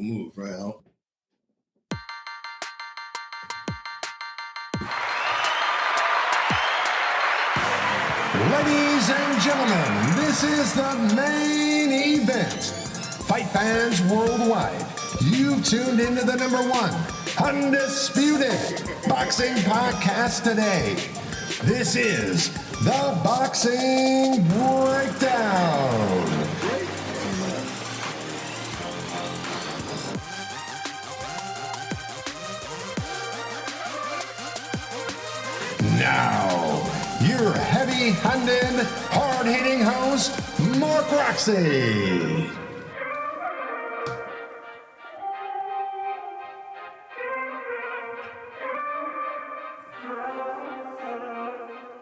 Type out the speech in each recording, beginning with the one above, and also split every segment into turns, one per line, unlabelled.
We'll move right on.
Ladies and gentlemen, this is the main event. Fight fans worldwide, you've tuned into the #1 undisputed boxing podcast today. This is the Boxing Breakdown. Now, your heavy-handed, hard-hitting host, Mark Roxey.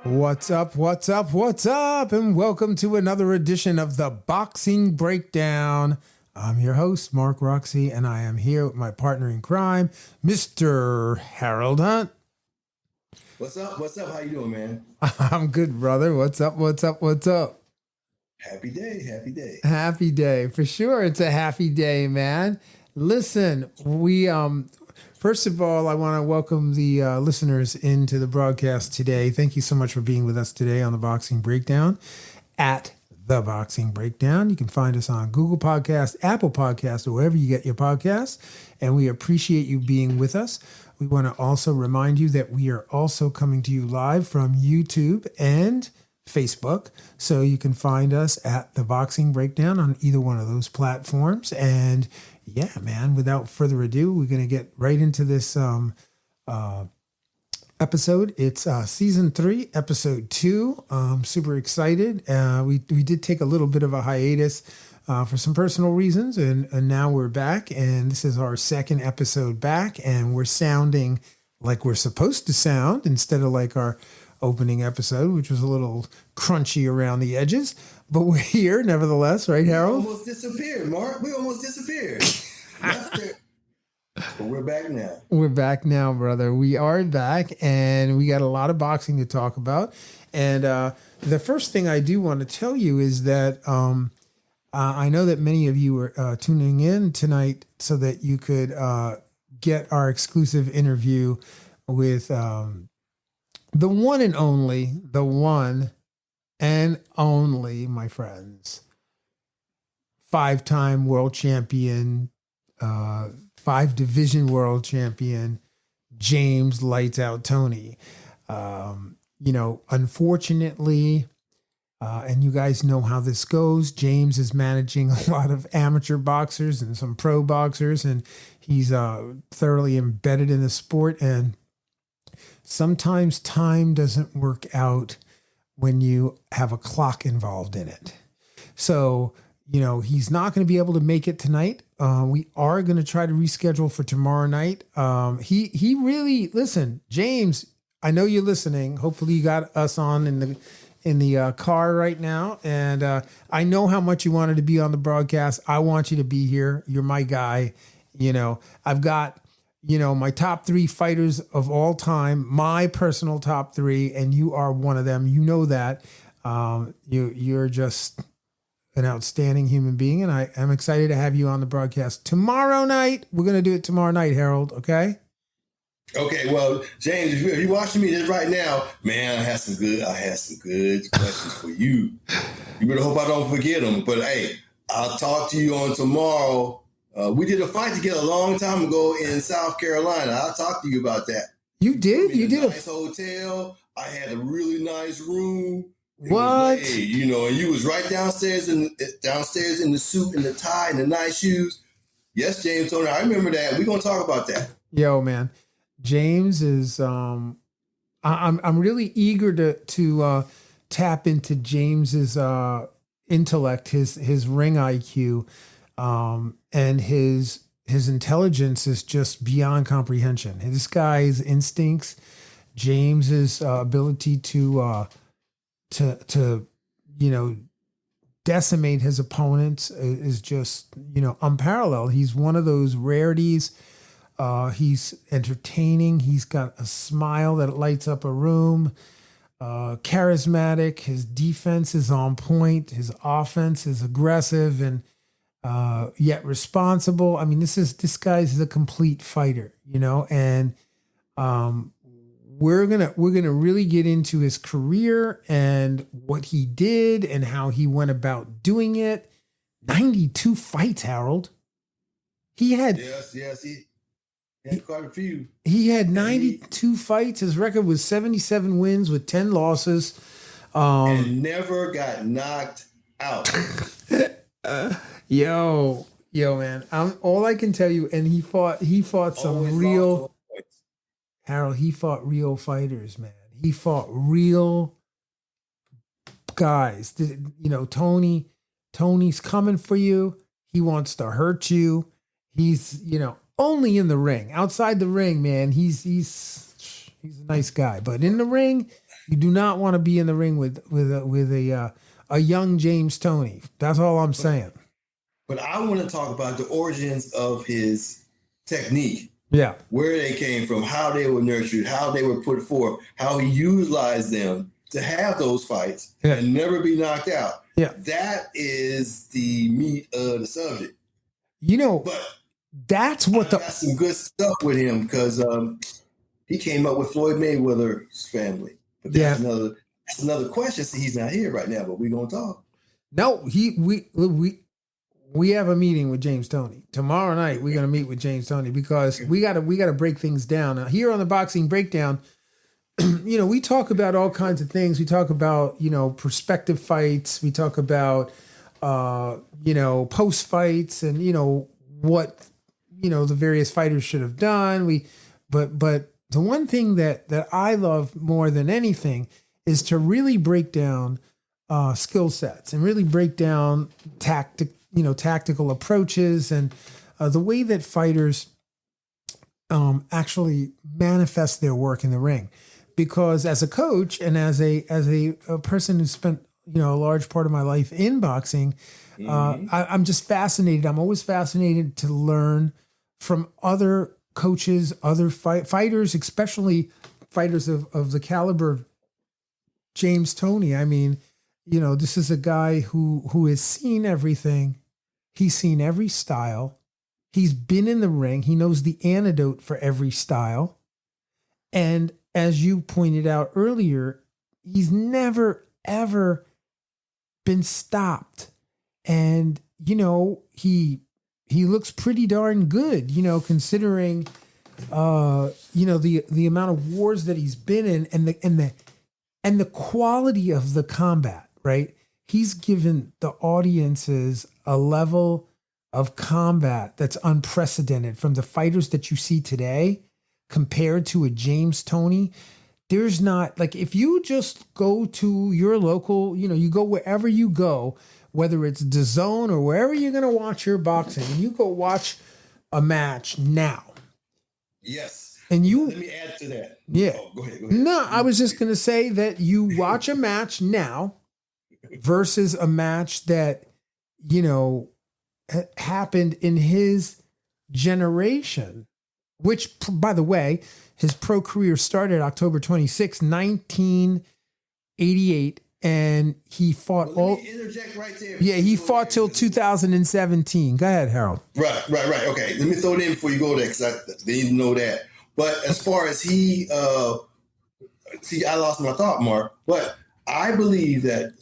What's up, and welcome to another edition of the Boxing Breakdown. I'm your host, Mark Roxey, and I am here with my partner in crime, Mr. Harold Hunt.
What's up? How you doing, man?
I'm good, brother. What's up?
Happy day.
Happy day. For sure, it's a happy day, man. Listen, we first of all, I want to welcome the listeners into the broadcast today. Thank you so much for being with us today on the Boxing Breakdown at the Boxing Breakdown. You can find us on Google Podcasts, Apple Podcasts, or wherever you get your podcasts, and we appreciate you being with us. We want to also remind you that we are also coming to you live from YouTube and Facebook. So you can find us at the Boxing Breakdown on either one of those platforms. And yeah, man, without further ado, we're going to get right into this episode. It's season 3, episode 2. I'm super excited. We did take a little bit of a hiatus for some personal reasons, and now we're back, and this is our second episode back, and we're sounding like we're supposed to sound instead of like our opening episode, which was a little crunchy around the edges, but we're here nevertheless, right, Harold?
We almost disappeared, Mark. We almost disappeared. But we're back now.
We're back now, brother. We are back, and we got a lot of boxing to talk about. And the first thing I do want to tell you is that I know that many of you are tuning in tonight so that you could get our exclusive interview with the one and only, my friends, 5-time world champion, 5-division world champion, James Lights Out Toney. Unfortunately, and you guys know how this goes, James is managing a lot of amateur boxers and some pro boxers, and he's thoroughly embedded in the sport. And sometimes time doesn't work out when you have a clock involved in it. So, he's not going to be able to make it tonight. We are going to try to reschedule for tomorrow night. He really, listen, James, I know you're listening. Hopefully you got us on in the car right now. And I know how much you wanted to be on the broadcast. I want you to be here. You're my guy. I've got, my top 3 fighters of all time, my personal top 3, and you are one of them. You know that. You're just an outstanding human being, and I am excited to have you on the broadcast tomorrow night. We're going to do it tomorrow night, Harold, okay?
Okay, well, James, if you're watching me just right now, man, I had some good questions for you. You better hope I don't forget them. But hey, I'll talk to you on tomorrow. We did a fight together a long time ago in South Carolina. I'll talk to you about that.
You did? You did?
Nice hotel. I had a really nice room.
What?
And you was right downstairs in the suit and the tie and the nice shoes. Yes, James Toney, I remember that. We're gonna talk about that.
Yo, man, James is. I'm really eager to tap into James's intellect, his ring IQ, and his intelligence is just beyond comprehension. This guy's instincts, James's ability to decimate his opponents is just, unparalleled. He's one of those rarities. He's entertaining. He's got a smile that lights up a room. Charismatic. His defense is on point. His offense is aggressive. And yet responsible. I mean, this guy's the complete fighter, and we're gonna really get into his career and what he did and how he went about doing it. 92 fights, Harold. He had
he had quite a few.
He had 92 fights. His record was 77 wins with 10 losses.
And never got knocked out.
Yo, man. All I can tell you, and he fought some real, Harold, he fought real fighters, man. He fought real guys. Tony's coming for you. He wants to hurt you. He's, only in the ring. Outside the ring, man, he's a nice guy. But in the ring, you do not want to be in the ring with a young James Toney. That's all I'm saying.
But I want to talk about the origins of his technique.
Yeah.
Where they came from, how they were nurtured, how they were put forth, how he utilized them to have those fights and never be knocked out.
Yeah.
That is the meat of the subject.
But that's what
I got some good stuff with him because he came up with Floyd Mayweather's family. But that's another question. See, he's not here right now, but we're gonna talk.
No, we have a meeting with James Toney tomorrow night. We're gonna meet with James Toney because we gotta break things down. Now, here on the Boxing Breakdown, we talk about all kinds of things. We talk about prospective fights. We talk about post fights and what the various fighters should have done. But the one thing that I love more than anything is to really break down skill sets and really break down tactical approaches and the way that fighters actually manifest their work in the ring. Because as a coach and as a person who spent a large part of my life in boxing, I'm just fascinated. I'm always fascinated to learn from other coaches, other fighters, especially fighters of the caliber of James Toney. I mean, this is a guy who has seen everything. He's seen every style. He's been in the ring. He knows the antidote for every style. And as you pointed out earlier, he's never, ever been stopped. And, he looks pretty darn good, considering, the amount of wars that he's been in and the quality of the combat, right? He's given the audiences a level of combat that's unprecedented from the fighters that you see today compared to a James Toney. There's not, like, if you just go to your local, you go wherever you go, whether it's DAZN or wherever you're going to watch your boxing, and you go watch a match now.
Yes.
And
let me add to that.
Yeah.
Oh, go ahead.
No, I was just going to say that you watch a match now versus a match that, happened in his generation, which, by the way, his pro career started October 26, 1988. And he fought
let me interject right there.
Yeah, he fought till 2017. Go ahead, Harold.
Right. Okay, let me throw it in before you go there because I didn't know that. But as far as I lost my thought, Mark. But I believe that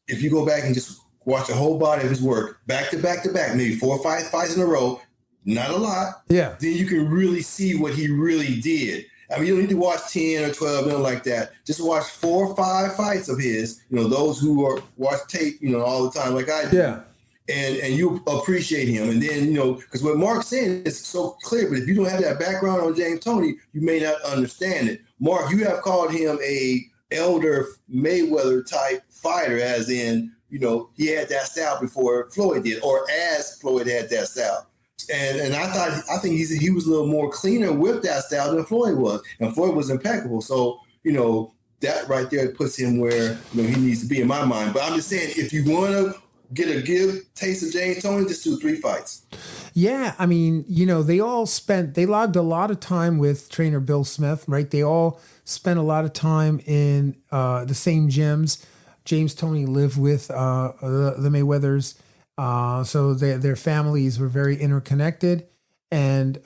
if you go back and just watch the whole body of his work, back to back, maybe 4 or 5 fights in a row, not a lot.
Yeah.
Then you can really see what he really did. I mean, you don't need to watch 10 or 12, nothing like that. Just watch 4 or 5 fights of his, those who watch tape, all the time like I do.
Yeah.
And you appreciate him. And then, because what Mark's saying is so clear, but if you don't have that background on James Toney, you may not understand it. Mark, you have called him a elder Mayweather type fighter, as in, he had that style before Floyd did, or as Floyd had that style. And I think he was a little more cleaner with that style than Floyd was. And Floyd was impeccable. So, that right there puts him where he needs to be in my mind. But I'm just saying, if you want to get a good taste of James Toney, just do 3 fights.
Yeah, I mean, they logged a lot of time with trainer Bill Smith, right? They all spent a lot of time in the same gyms. James Toney lived with the Mayweathers So their families were very interconnected. And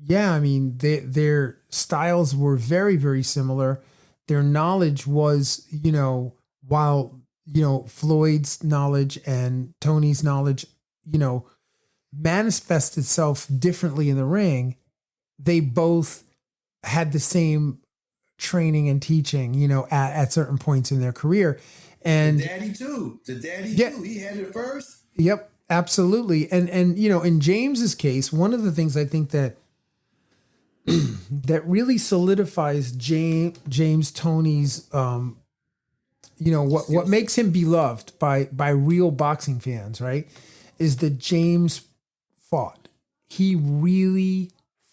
yeah, I mean, their styles were very, very similar. Their knowledge was, while, Floyd's knowledge and Tony's knowledge, manifest itself differently in the ring, they both had the same training and teaching, at certain points in their career. And
the daddy too. He had it first.
Yep, absolutely. And in James's case, one of the things I think that that really solidifies James Toney's what makes him beloved by real boxing fans, right? Is that James fought. He really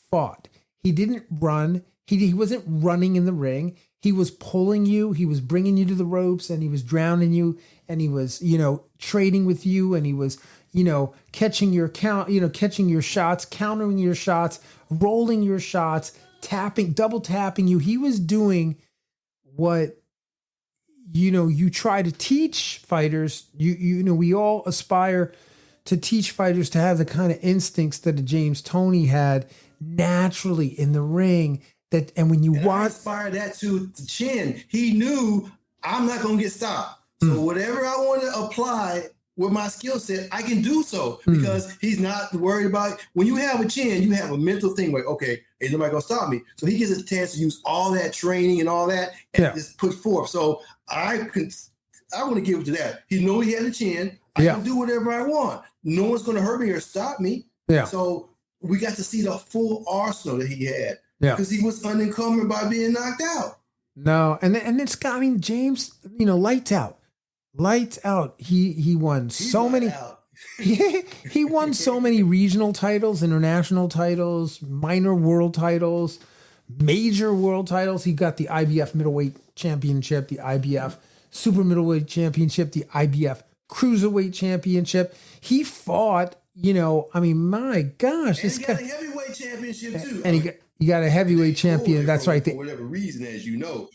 fought. He didn't run. He wasn't running in the ring. He was pulling you. He was bringing you to the ropes, and he was drowning you, and he was, trading with you, and he was, catching your catching your shots, countering your shots, rolling your shots, double tapping you. He was doing what, you try to teach fighters. We all aspire to teach fighters to have the kind of instincts that a James Toney had naturally in the ring. And when you watch, I
inspired that to Chin. He knew I'm not going to get stopped. So whatever I want to apply with my skill set, I can do so because he's not worried about. When you have a Chin, you have a mental thing where, okay, ain't nobody going to stop me. So he gets a chance to use all that training and all that and just put forth. So I want to give it to that. He knew he had a Chin. I can do whatever I want. No one's going to hurt me or stop me. Yeah. So we got to see the full arsenal that he had. Yeah. Because he was unencumbered by being knocked out.
No, and it's got, James, lights out. Lights out. He won so many. He won so many regional titles, international titles, minor world titles, major world titles. He got the IBF middleweight championship, the IBF super middleweight championship, the IBF cruiserweight championship. He fought, my gosh.
And he got a heavyweight championship too.
And he got a heavyweight champion. That's right.
For whatever reason, as you know.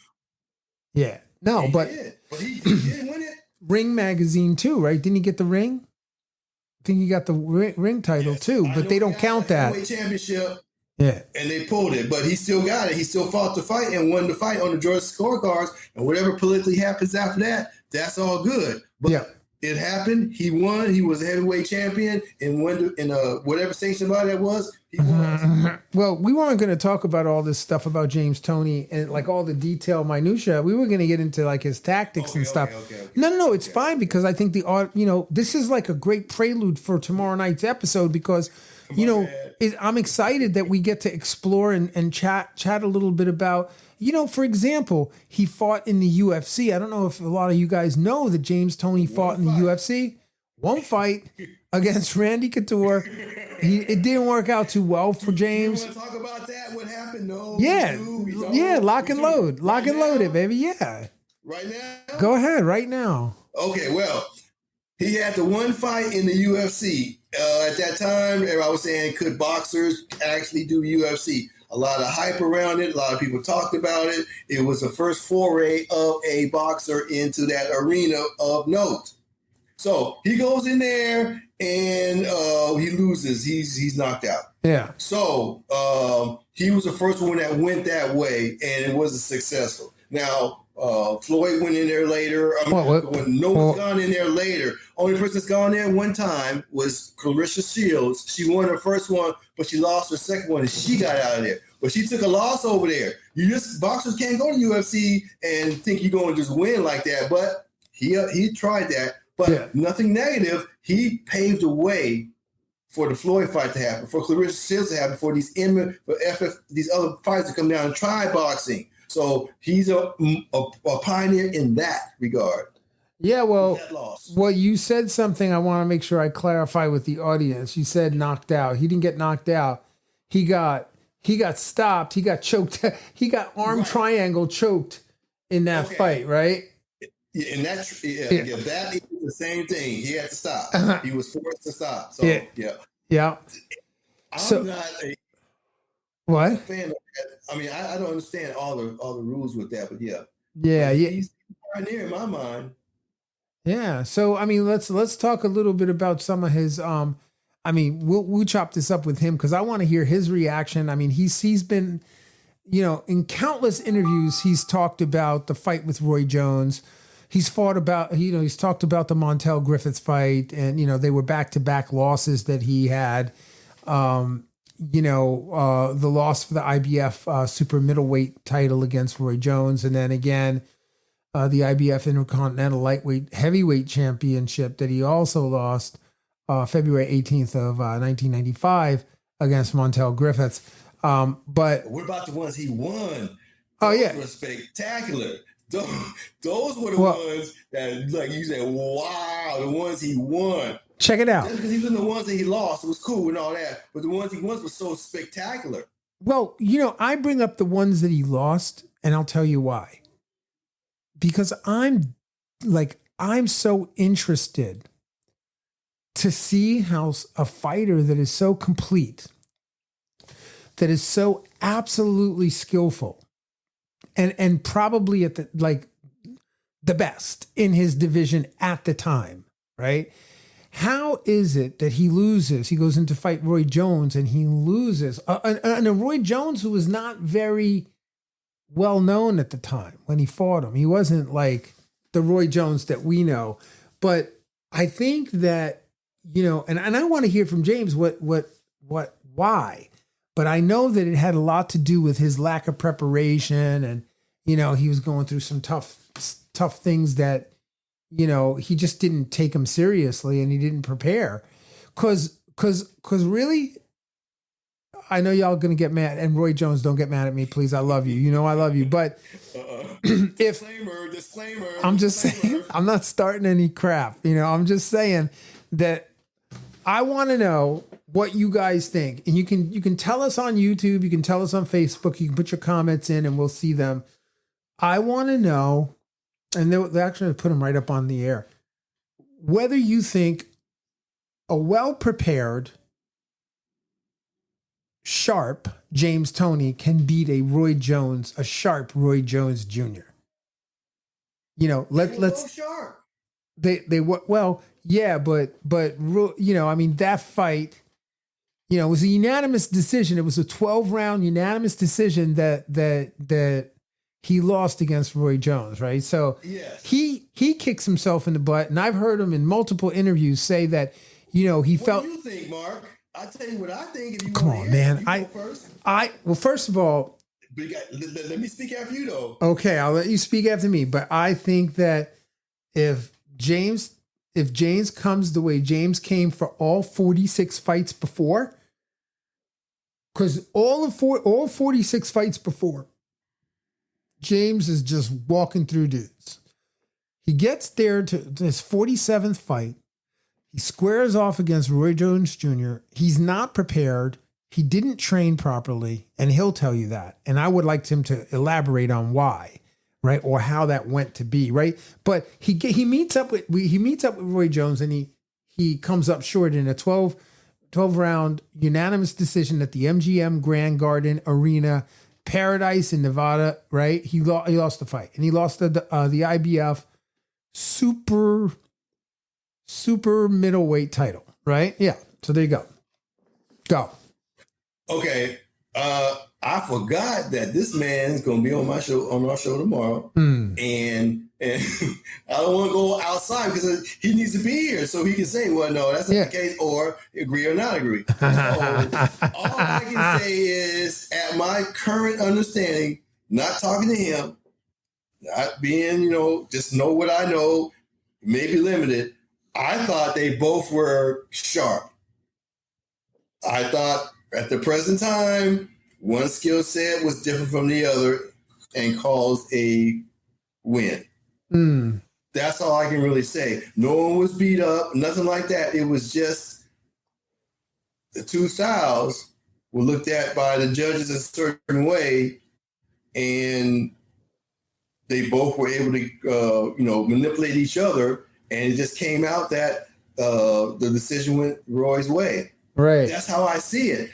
Yeah. No,
he
but
he didn't win it.
Ring magazine too, right? Didn't he get the ring? I think he got the ring title too, but they don't count that.
Heavyweight championship.
Yeah.
And they pulled it, but he still got it. He still fought the fight and won the fight on the Georgia scorecards. And whatever politically happens after that, that's all good. But it happened. He won. He was a heavyweight champion and won in whatever station body that was. He won.
Well, we weren't going to talk about all this stuff about James Toney and like all the detail minutia. We were going to get into like his tactics and stuff. Okay. No, it's fine because I think this is like a great prelude for tomorrow night's episode because I'm excited that we get to explore and chat a little bit about. For example, he fought in the UFC. I don't know if a lot of you guys know that James Toney fought in the UFC. One fight against Randy Couture. It didn't work out too well for James.
You want to talk about that? What happened? No.
Yeah. Lock and load. Lock and load it, baby. Yeah.
Right now?
Go ahead. Right now.
Okay. Well, he had the one fight in the UFC. At that time, I was saying, could boxers actually do UFC? A lot of hype around it. A lot of people talked about it. It was the first foray of a boxer into that arena of note. So he goes in there and he loses. He's knocked out.
Yeah.
So he was the first one that went that way, and it wasn't successful. Now, Floyd went in there later. When no one's gone in there later, only person that's gone there one time was Clarissa Shields. She won her first one, but she lost her second one, and she got out of there. But she took a loss over there. Boxers can't go to UFC and think you're going to just win like that. But he tried that, but nothing negative. He paved the way for the Floyd fight to happen, for Clarissa Shields to happen, for these other fights to come down and try boxing. So he's a pioneer in that regard.
Yeah, well, you said something I want to make sure I clarify with the audience. You said knocked out. He didn't get knocked out. He got stopped. He got choked. He got arm triangle choked in that fight, right?
Yeah, and that is the same thing. He had to stop. He was forced to stop. So
yeah.
I'm not a fan of that. I mean, I don't understand all the rules with that, but yeah,
he's
a pioneer in my mind.
Yeah. So I mean, let's talk a little bit about some of his. I mean, we'll chop this up with him because I want to hear his reaction. I mean, he's been, in countless interviews, he's talked about the fight with Roy Jones. He's fought about, he's talked about the Montel Griffiths fight, and they were back-to-back losses that he had. The loss for the IBF super middleweight title against Roy Jones, and then again. The IBF Intercontinental Lightweight Heavyweight Championship that he also lost February 18th of 1995 against Montel Griffiths. But
what about the ones he won?
Those
were spectacular. Those were the ones that, like you said, wow, the ones he won.
Check it out.
Just because even the ones that he lost, it was cool and all that, but the ones he won were so spectacular.
Well, I bring up the ones that he lost, and I'll tell you why. Because I'm so interested to see how a fighter that is so complete, that is so absolutely skillful, and probably at the best in his division at the time, right? How is it that he loses? He goes in to fight Roy Jones and he loses. And a Roy Jones who was not very well known at the time when he fought him. He wasn't like the Roy Jones that we know. But I think that, and I want to hear from James why. But I know that it had a lot to do with his lack of preparation, and he was going through some tough things that he just didn't take them seriously, and he didn't prepare. Cause really, I know y'all gonna get mad, and Roy Jones, don't get mad at me, please. I love you. I love you. But
disclaimer.
I'm just saying, I'm not starting any crap. I'm just saying that I want to know what you guys think, and you can tell us on YouTube, you can tell us on Facebook, you can put your comments in, and we'll see them. I want to know, and they actually put them right up on the air, whether you think a well-prepared, sharp James Toney can beat a sharp Roy Jones Jr. Let's
sharp.
I mean, that fight, it was a unanimous decision. It was a 12-round unanimous decision that he lost against Roy Jones, right? So
yes.
he kicks himself in the butt, and I've heard him in multiple interviews say that, he felt.
What do you think, Mark? I'll tell you what I think. If you
Come on, man. First of all,
let me speak after you, though.
Okay, I'll let you speak after me. But I think that if James comes the way James came for all 46 fights before, because all 46 fights before, James is just walking through dudes. He gets there to his 47th fight. He squares off against Roy Jones Jr. He's not prepared. He didn't train properly, and he'll tell you that. And I would like him to elaborate on why, right, or how that went to be, right? But he meets up with Roy Jones, and he comes up short in a 12-round unanimous decision at the MGM Grand Garden Arena, Paradise in Nevada, right? He lost the fight, and he lost the IBF super middleweight title, right? Yeah. So there you go. Go.
Okay. I forgot that this man's gonna be on my show tomorrow, and I don't want to go outside because he needs to be here so he can say, "Well, no, that's not the case," or agree or not agree. So all I can say is, at my current understanding, not talking to him, not being, just know what I know, maybe limited. I thought they both were sharp. I thought at the present time, one skill set was different from the other and caused a win. That's all I can really say. No one was beat up, nothing like that. It was just the two styles were looked at by the judges a certain way, and they both were able to, manipulate each other, and it just came out that the decision went Roy's way.
Right.
That's how I see it,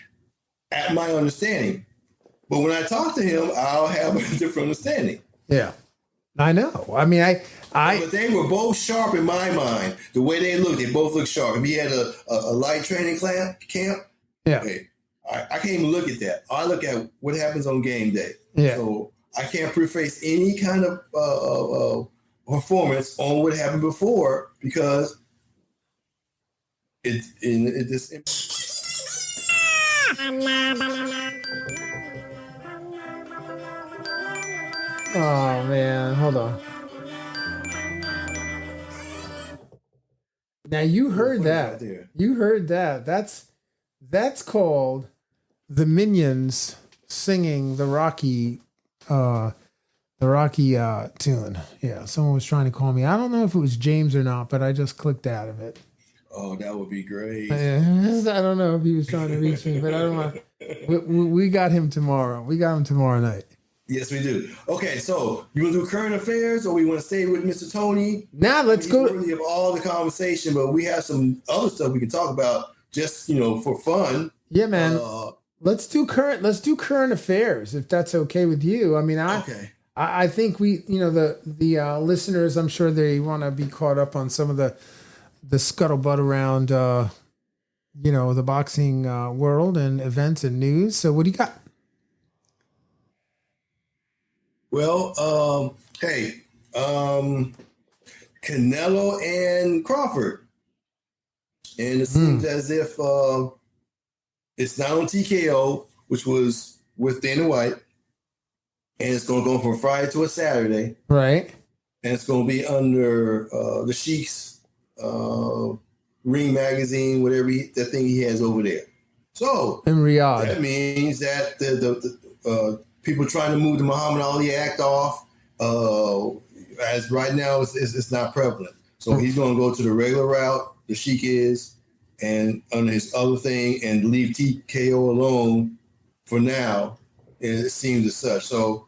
at my understanding. But when I talk to him, I'll have a different understanding.
Yeah. I know. I mean,
but they were both sharp in my mind. The way they looked, they both looked sharp. If he had a light training camp,
yeah.
Hey, I can't even look at that. I look at what happens on game day.
Yeah.
So I can't preface any kind of performance on what happened before because it just.
Oh man, hold on. Now you heard that. You heard that. That's called the Minions singing the Rocky tune. Yeah, someone was trying to call me. I don't know if it was James or not, but I just clicked out of it.
Oh, that would be great.
I don't know if he was trying to reach me, but I don't know. We got him tomorrow. We got him tomorrow night.
Yes, we do. Okay, so you want to do current affairs or we want to stay with Mr. Toney?
Now let's go.
He's worthy of all the conversation, but we have some other stuff we can talk about just, for fun.
Yeah, man. Let's do current affairs if that's okay with you. I mean, I think we, the listeners, I'm sure they want to be caught up on some of the scuttlebutt around, the boxing world and events and news. So what do you got?
Well, Canelo and Crawford. And it seems as if it's not on TKO, which was with Dana White. And it's going to go from Friday to a Saturday.
Right.
And it's going to be under the Sheik's Ring Magazine, whatever that thing he has over there. So
in Riyadh.
That means that the people trying to move the Muhammad Ali Act off, as right now, it's not prevalent. So he's going to go to the regular route, the Sheik is, and under his other thing, and leave TKO alone for now. And it seems as such. So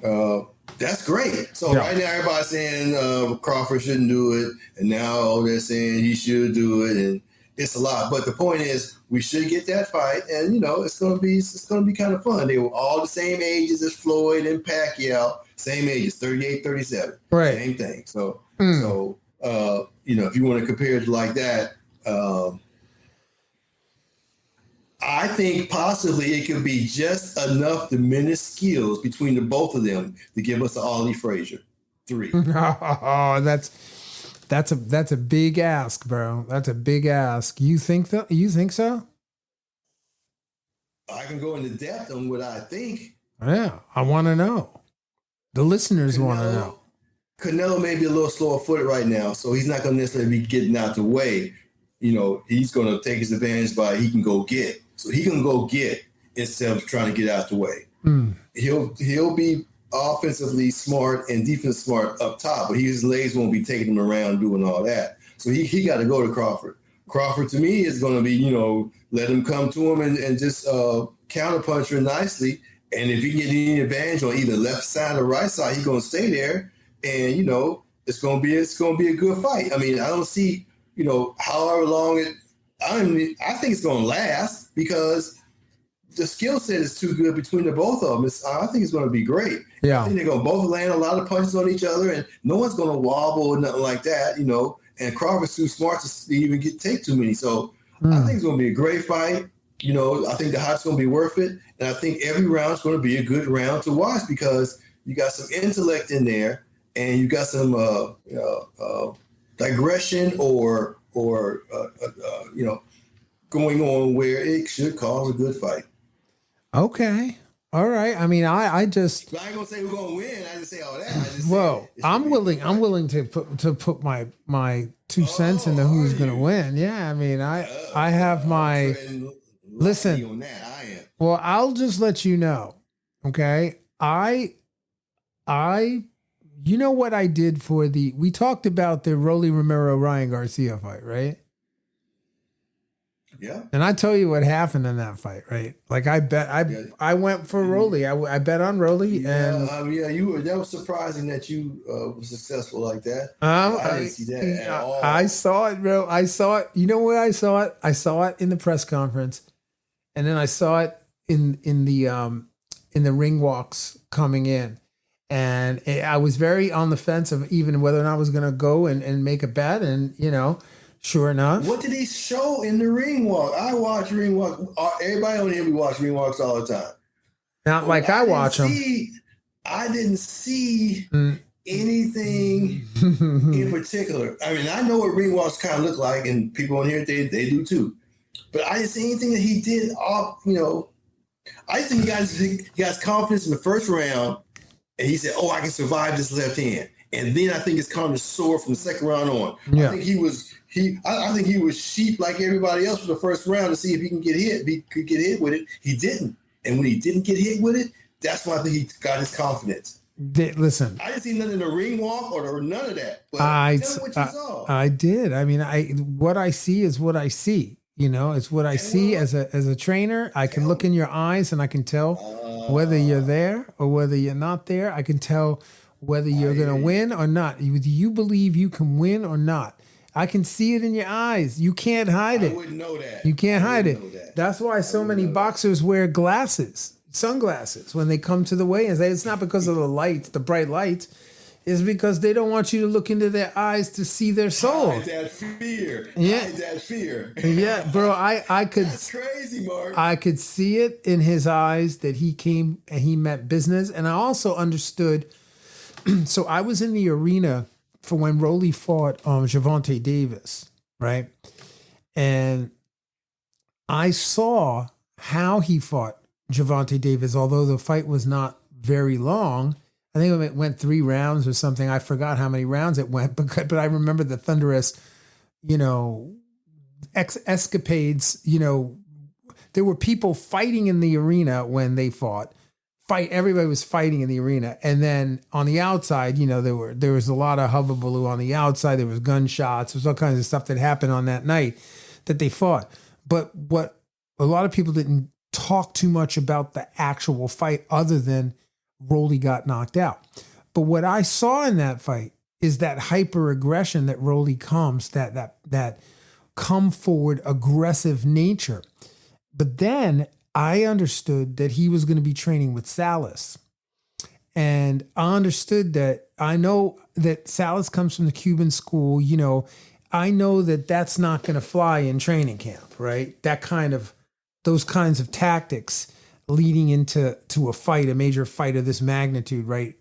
that's great. So right now, everybody's saying Crawford shouldn't do it, and now they're saying he should do it, and it's a lot. But the point is, we should get that fight, and it's gonna be kind of fun. They were all the same ages as Floyd and Pacquiao, same ages, 38, 37,
right?
Same thing. So if you want to compare it like that, I think possibly it could be just enough diminished skills between the both of them to give us an Ali Frazier 3.
Oh, that's a big ask, bro. That's a big ask. You think that? You think so?
I can go into depth on what I think.
Yeah, I want to know. The listeners want to know.
Canelo may be a little slower footed right now, so he's not going to necessarily be getting out the way. He's going to take his advantage by he can go get. So he can go get instead of trying to get out the way. He'll be offensively smart and defense smart up top, but his legs won't be taking him around doing all that. So he got to go to Crawford. Crawford to me is going to be, let him come to him and just counterpunch her nicely. And if he can get any advantage on either left side or right side, he's going to stay there. And it's going to be a good fight. I mean, I don't see however long I think it's going to last because the skill set is too good between the both of them. I think it's going to be great.
Yeah.
I think they're going to both land a lot of punches on each other, and no one's going to wobble or nothing like that, And Crawford's too smart to even take too many. So I think it's going to be a great fight. I think the hype's going to be worth it. And I think every round's going to be a good round to watch because you got some intellect in there and you got some digression or going on where it should cause a good fight.
Okay. All right. I mean, I just.
But I ain't gonna say who's gonna win. I didn't say all that.
I'm willing to put my 2 cents into who's gonna win. Yeah. I mean, I have my. Listen.
On that. I am.
Well, I'll just let you know. Okay. You know what I did we talked about the Rolly Romero Ryan Garcia fight, right?
Yeah.
And I tell you what happened in that fight, right? Like I went for Rolly. I bet on Rolly. And
that was surprising that you were successful like that. I didn't see that at all.
I saw it, bro. I saw it. You know where I saw it? I saw it in the press conference. And then I saw it in the ring walks coming in. And I was very on the fence of even whether or not I was going to go and make a bet. And, sure enough.
What did he show in the ring walk? I watch ring walk. Everybody on here, we watch ring walks all the time.
Not like I watch them.
I didn't see anything in particular. I mean, I know what ring walks kind of look like, and people on here, they do too. But I didn't see anything that he did off, I think he got confidence in the first round, and he said, I can survive this left hand. And then I think his confidence soared from the second round on. Yeah. I think he was sheep like everybody else for the first round to see if he can get hit. If he could get hit with it. He didn't. And when he didn't get hit with it, that's why I think he got his confidence.
Listen,
I didn't see nothing in the ring walk or none of that. But tell me what you saw.
I did. I mean, what I see is what I see. It's what I see as a trainer. I can look in your eyes and I can tell whether you're there or whether you're not there. I can tell whether you're going to win or not. Do you believe you can win or not? I can see it in your eyes. You can't hide it.
I wouldn't know that.
You can't hide it. That's why so many boxers wear sunglasses, when they come to the weigh-ins. It's not because of the lights, the bright lights. It's because they don't want you to look into their eyes to see their soul.
Hide that fear.
Yeah.
Hide that fear.
Yeah, bro, I could.
That's crazy, Mark.
I could see it in his eyes that he came and he meant business. And I also understood. So I was in the arena for when Rolly fought Gervonta Davis, right? And I saw how he fought Gervonta Davis, although the fight was not very long. I think it went 3 rounds or something. I forgot how many rounds it went, but I remember the thunderous, escapades. There were people fighting in the arena when they fought. Everybody was fighting in the arena, and then on the outside, there was a lot of hubbubaloo on the outside. There was gunshots. There was all kinds of stuff that happened on that night that they fought. But what a lot of people didn't talk too much about the actual fight, other than Rolly got knocked out. But what I saw in that fight is that hyper aggression that Rolly comes, that come forward aggressive nature. But then I understood that he was going to be training with Salas. And I understood that, I know that Salas comes from the Cuban school. I know that that's not going to fly in training camp, right? Those kinds of tactics leading into a fight, a major fight of this magnitude, right?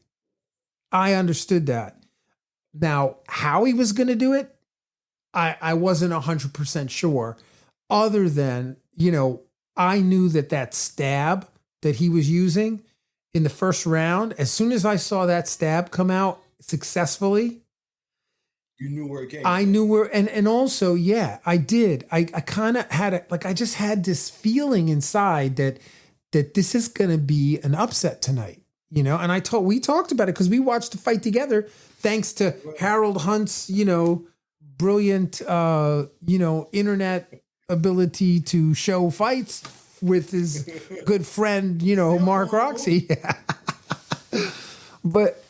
I understood that. Now, how he was going to do it, I wasn't 100% sure, other than, I knew that stab that he was using in the first round, as soon as I saw that stab come out successfully,
you knew where it came
I
from.
knew where, and also, yeah, I did. I kind of had I just had this feeling inside that this is going to be an upset tonight, and we talked about it because we watched the fight together, thanks to Harold Hunt's, brilliant, internet ability to show fights with his good friend, Mark Roxey. But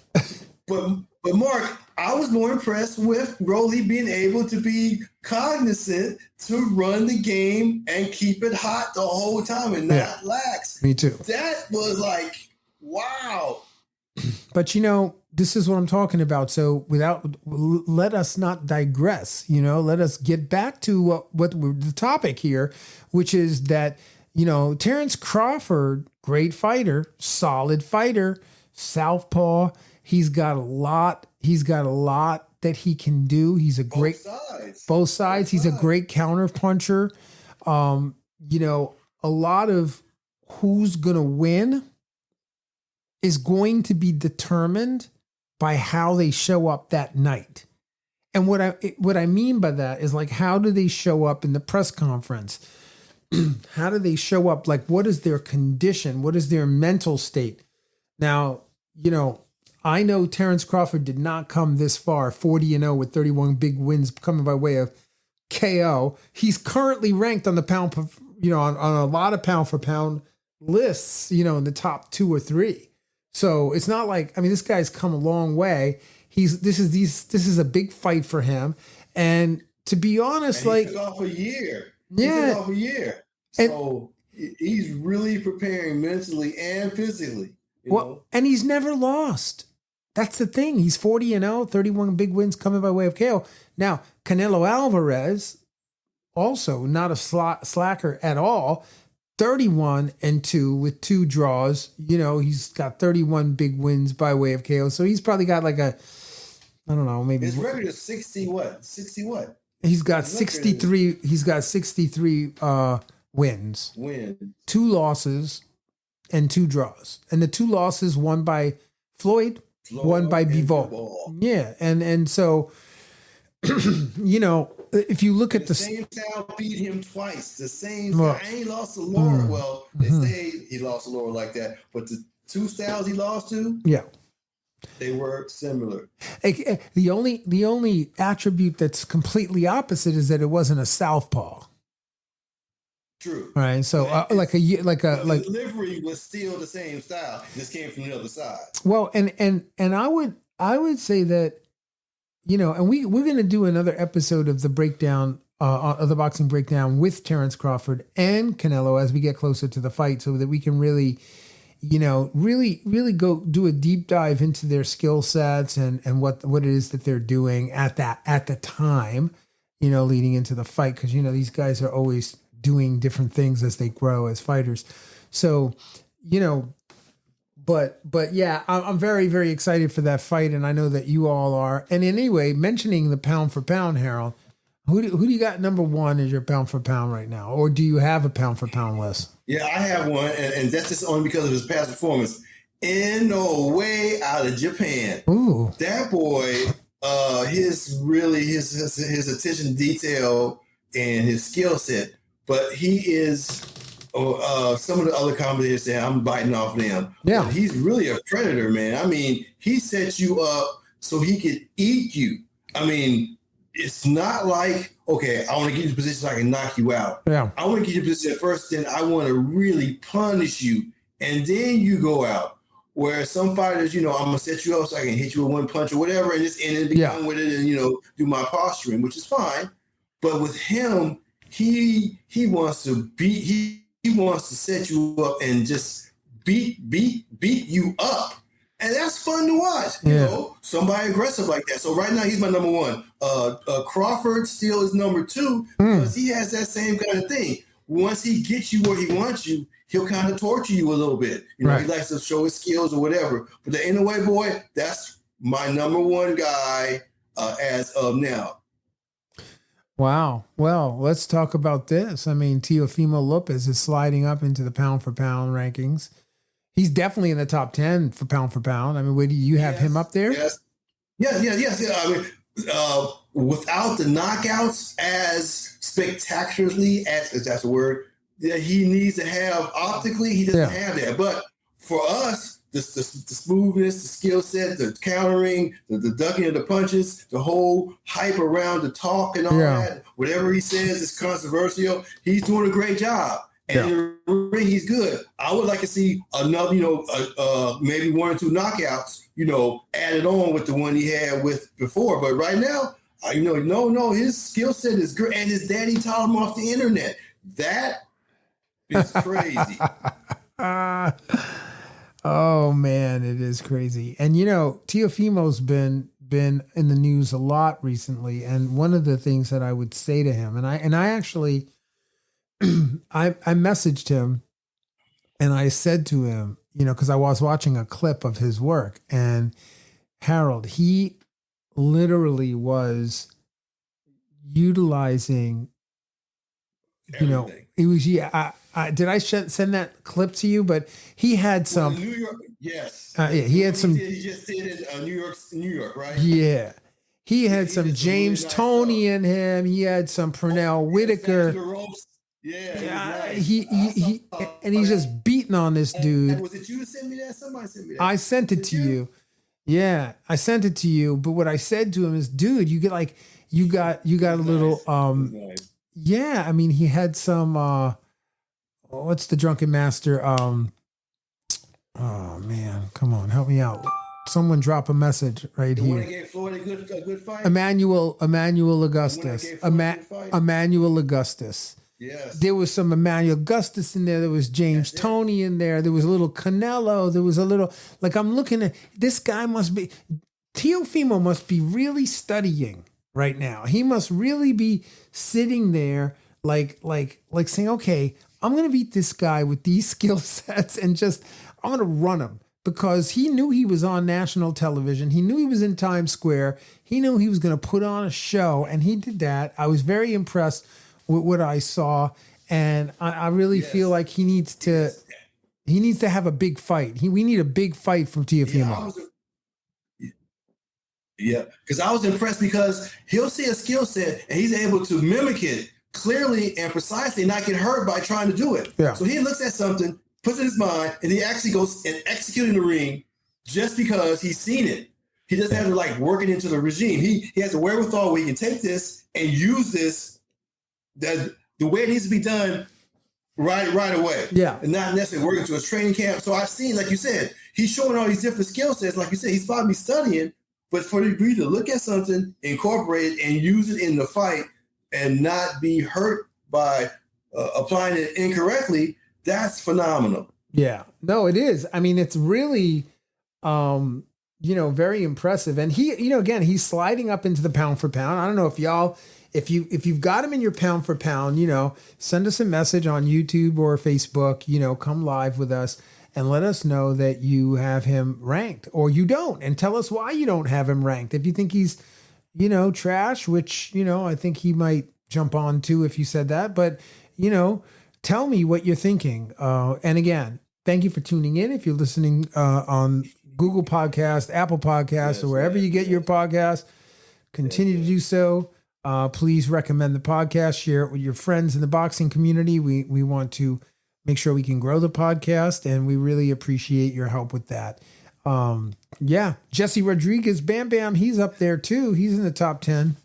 Mark, I was more impressed with Rolly being able to be cognizant to run the game and keep it hot the whole time and not lax.
Me too.
That was like, wow.
But this is what I'm talking about. So let us not digress, let us get back to what the topic here, which is that, Terrence Crawford, great fighter, solid fighter, southpaw. He's got a lot that he can do. He's a great both sides. He's a great counter puncher. A lot of who's going to win is going to be determined by how they show up that night. And what I mean by that is, like, how do they show up in the press conference? How do they show up? Like, what is their condition? What is their mental state? Now, I know Terrence Crawford did not come this far, 40-0 with 31 big wins coming by way of KO. He's currently ranked on the pound, on a lot of pound for pound lists, in the top 2 or 3. So it's not like, this guy's come a long way. This is a big fight for him. And to be honest,
he took off a year.
Yeah.
He took off a year. So he's really preparing mentally and physically.
And he's never lost. That's the thing. He's 40-0, 31 big wins coming by way of KO. Now, Canelo Alvarez, also not a slacker at all, 31-2 with 2 draws. You know, he's got 31 big wins by way of KO. So he's probably got like a, I don't know, maybe
his record is 60 what? 60 what?
He's got 63. He's got 63 wins. 2 losses and 2 draws. And the 2 losses, one by Floyd, one by Bivol. Yeah, and so you know, if you look at the
same style beat him twice. The same style. I ain't lost to Laura. Well, they say he lost to Laura like that, but the 2 styles he lost to,
yeah,
they were similar.
The only attribute that's completely opposite is that it wasn't a southpaw.
True.
Right. So
the delivery was still the same style. Just came from the other side.
Well, and I would say that, you know, and we're going to do another episode of the breakdown of the boxing breakdown with Terrence Crawford and Canelo as we get closer to the fight, so that we can really, you know, really go do a deep dive into their skill sets and what it is that they're doing at the time, you know, leading into the fight. Because, you know, these guys are always doing different things as they grow as fighters. So, you know, but yeah, I'm very, very excited for that fight. And I know that you all are. And anyway, mentioning the pound for pound, Harold, who do you got number 1 as your pound for pound right now? Or do you have a pound for pound list?
Yeah, I have one. And that's just only because of his past performance. Inoue out of Japan.
Ooh.
That boy, his attention to detail and his skill set. But he is, some of the other commentators say I'm biting off them.
Yeah.
But he's really a predator, man. I mean, he sets you up so he could eat you. I mean, it's not like, okay, I want to get you in a position so I can knock you out.
Yeah.
I want to get you in a position first, then I want to really punish you. And then you go out. Where some fighters, you know, I'm going to set you up so I can hit you with one punch or whatever and just end and be done with it and, you know, do my posturing, which is fine. But with him, he wants to beat, he wants to set you up and just beat you up. And that's fun to watch. You know, somebody aggressive like that. So right now he's my number 1. Crawford still is number 2 because he has that same kind of thing. Once he gets you where he wants you, he'll kind of torture you a little bit. You know, he likes to show his skills or whatever. But the Inoue boy, that's my number 1 guy as of now.
Wow. Well, let's talk about this. I mean, Teofimo Lopez is sliding up into the pound for pound rankings. He's definitely in the top 10 for pound. I mean, where do you have him up there?
Yes. Yeah. I mean, without the knockouts as spectacularly as, if that's a word, that he needs to have optically, he doesn't have that. But for us, the smoothness, the skill set, the countering, the ducking of the punches, the whole hype around the talk and all that, whatever he says is controversial, he's doing a great job. And in the ring, he's good. I would like to see another, you know, maybe 1 or 2 knockouts, you know, added on with the one he had with before. But right now, you know, no, his skill set is great. And his daddy taught him off the internet. That is crazy.
Oh man, it is crazy. And you know, Teofimo's been in the news a lot recently. And one of the things that I would say to him, and I actually I messaged him and I said to him, you know, because I was watching a clip of his work, and Harold, he literally was utilizing, you know, it was, did I send that clip to you? But he had some
New York, yes.
He had some.
He just did it, New York, right?
Yeah, he had some James Toney in him. He had some Pernell Whitaker.
Yeah,
he and he's just beating on this dude.
And was it you that sent me that? Somebody sent me that.
I sent it to you. Yeah, I sent it to you. But what I said to him is, dude, you get like you got a little yeah. I mean, he had some what's the Drunken Master? Oh man, come on, help me out. Someone drop a message right
the
here.
One that gave Floyd a good fight.
Emmanuel Augustus. Emmanuel Augustus.
Yes.
There was some Emmanuel Augustus in there. There was James Toney in there. There was a little Canelo. There was a little, like, I'm looking at, this guy Teofimo must be really studying right now. He must really be sitting there like saying, okay, I'm going to beat this guy with these skill sets and I'm going to run him, because he knew he was on national television. He knew he was in Times Square. He knew he was going to put on a show, and he did that. I was very impressed with what I saw, and I really feel like he needs to have a big fight. We need a big fight from Teofimo.
Yeah, because I was impressed because he'll see a skill set and he's able to mimic it clearly and precisely, not get hurt by trying to do it.
Yeah.
So he looks at something, puts it in his mind, and he actually goes and executes in the ring just because he's seen it. He doesn't have to like work it into the regime. He has the wherewithal where he can take this and use this the way it needs to be done right away.
Yeah.
And not necessarily working to his training camp. So I've seen, like you said, he's showing all these different skill sets. Like you said, he's probably studying, but for you to look at something, incorporate it, and use it in the fight and not be hurt by applying it incorrectly, that's phenomenal.
Yeah. No, it is. I mean, it's really, very impressive. And he, again, he's sliding up into the pound for pound. I don't know if you've got him in your pound for pound, send us a message on YouTube or Facebook, come live with us and let us know that you have him ranked or you don't, and tell us why you don't have him ranked. If you think he's, trash, which, I think he might jump on too if you said that, but, tell me what you're thinking. And again, thank you for tuning in. If you're listening on Google Podcast, Apple Podcasts, or wherever you get your podcast, continue to do so. Please recommend the podcast, share it with your friends in the boxing community. We want to make sure we can grow the podcast, and we really appreciate your help with that. Jesse Rodriguez, Bam Bam, he's up there too. He's in the top 10.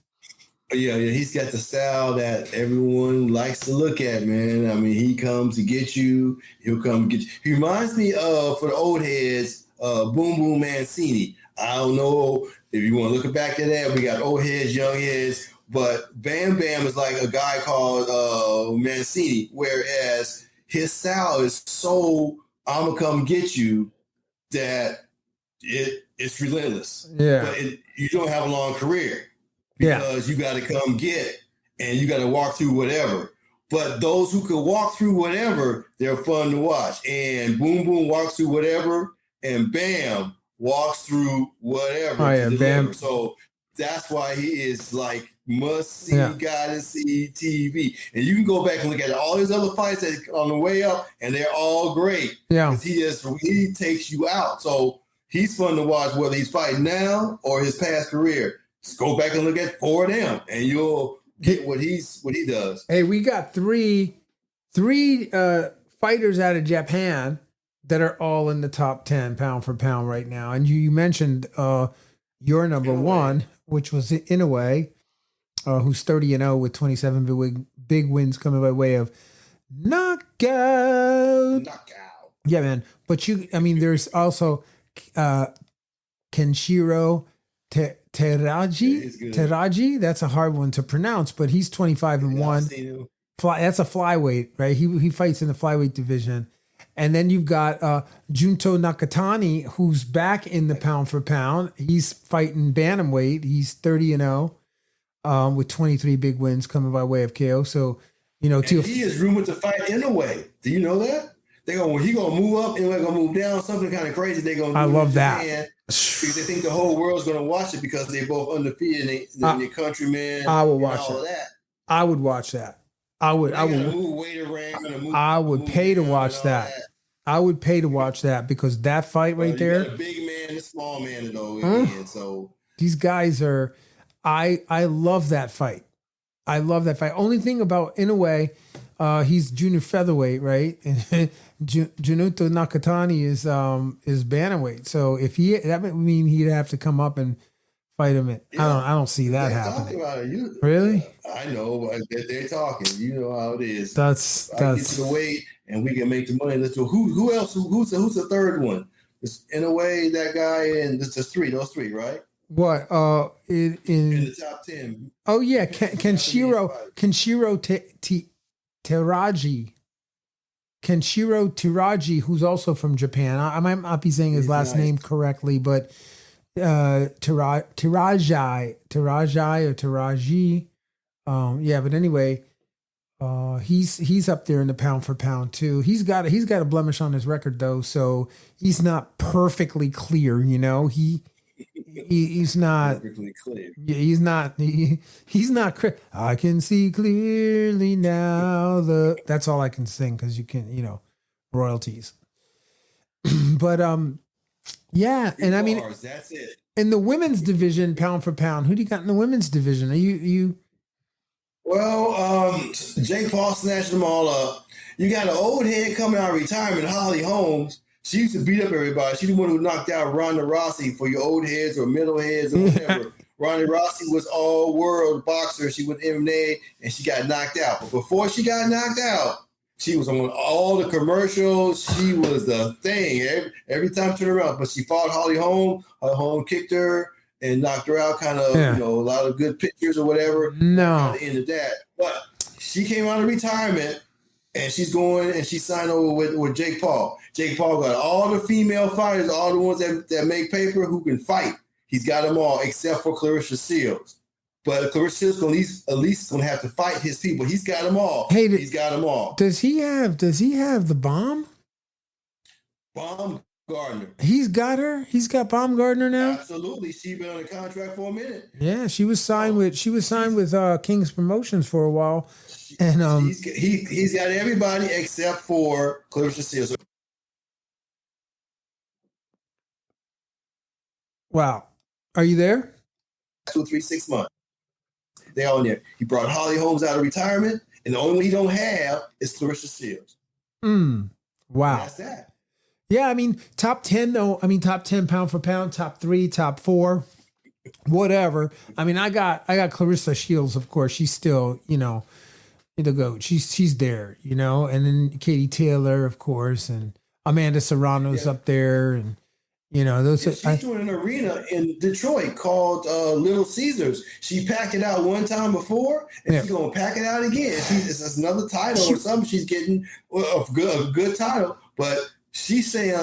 Yeah, he's got the style that everyone likes to look at, man. I mean, he comes to get you. He'll come get you. He reminds me of, for the old heads, Boom Boom Mancini. I don't know if you want to look back at that. We got old heads, young heads. But Bam Bam is like a guy called Mancini, whereas his style is so I'm going to come get you that it's relentless.
Yeah.
But you don't have a long career because you got to come get and you got to walk through whatever. But those who could walk through whatever, they're fun to watch. And Boom Boom walks through whatever, and Bam walks through whatever.
Oh, yeah, Bam.
So that's why he is like must-see, gotta see TV. And you can go back and look at all his other fights that on the way up, and they're all great.
Yeah.
He takes you out. So he's fun to watch, whether he's fighting now or his past career. Just go back and look at 4 of them, and you'll get what he does. Hey,
we got three fighters out of Japan that are all in the top 10 pound for pound right now. And you mentioned your number one, which was Inoue, who's 30-0 with 27 big wins coming by way of knockout. Yeah, man. But there's also Kenshiro Teraji. That's a hard one to pronounce, but he's 25-1. That's a flyweight, right? He fights in the flyweight division. And then you've got Junto Nakatani, who's back in the pound for pound. He's fighting bantamweight. He's 30-0 with 23 big wins coming by way of KO. So, he
is rumored to fight Inoue. Do you know that? He gonna move up and gonna move down, something kind of crazy. They're gonna.
I love that
because they think the whole world's gonna watch it because they're both undefeated and they're countrymen.
I will watch that. I would watch that. I would
move weight around.
I would pay to watch that. I would pay to watch that because that fight right there.
A big man and a small man though. So
these guys are. I love that fight. I love that fight. Only thing about Inoue, he's junior featherweight, right? And Junuto Nakatani is bantamweight. So that would mean he'd have to come up and fight him. I don't see that happening. Really?
I know. They're talking. You know how it is.
That's
get to the weight, and we can make the money. Let's do. Who else? Who's the third one? It's Inoue, that guy, and it's just those three, right?
What? In
the top 10.
Oh yeah, Kenshiro Teraji. Kenshiro Teraji, who's also from Japan. I might not be saying his last name correctly, but Teraji or Teraji. Yeah, but anyway, he's up there in the pound for pound too. He's got a blemish on his record though, so he's not perfectly clear. You know, he's not
perfectly clear.
Yeah, he's not. He's not. I can see clearly now. That's all I can sing because you can, royalties. But yeah, and I mean,
that's it.
In the women's division, pound for pound, who do you got in the women's division? Are you?
Well, Jake Paul snatched them all up. You got an old head coming out of retirement, Holly Holmes. She used to beat up everybody. She's the one who knocked out Ronda Rousey for your old heads or middle heads or whatever. Ronda Rousey was all-world boxer. She went MMA, and she got knocked out. But before she got knocked out, she was on all the commercials. She was the thing. Every time she turned around. But she fought Holly Holm. Holly Holm kicked her and knocked her out, kind of, a lot of good pictures or whatever.
No.
Kind of ended that. But she came out of retirement, and she's going and she signed over with Jake Paul. Jake Paul got all the female fighters, all the ones that make paper who can fight. He's got them all except for Clarissa Shields. But Clarissa Shields at least going to have to fight his people. He's got them all.
Hey,
he's got them all.
Does he have the bomb?
Baumgardner.
He's got her. He's got Baumgardner now.
Absolutely. She's been on a contract for a minute.
Yeah, she was signed with King's Promotions for a while, and
he's got everybody except for Clarissa Shields.
Wow, are you there?
2, 3, 6 months. They're on there. He brought Holly Holmes out of retirement, and the only one he don't have is Clarissa Shields.
Wow.
And that's that.
Yeah, I mean, top 10 though. I mean, top 10 pound for pound, top 3, top 4, whatever. I mean, I got Clarissa Shields, of course. She's still, the GOAT. She's there, and then Katie Taylor, of course, and Amanda Serrano's up there, and those.
She's doing an arena in Detroit called Little Caesars. She packed it out one time before, and she's gonna pack it out again. It's another title or something. She's getting a good title, but she's saying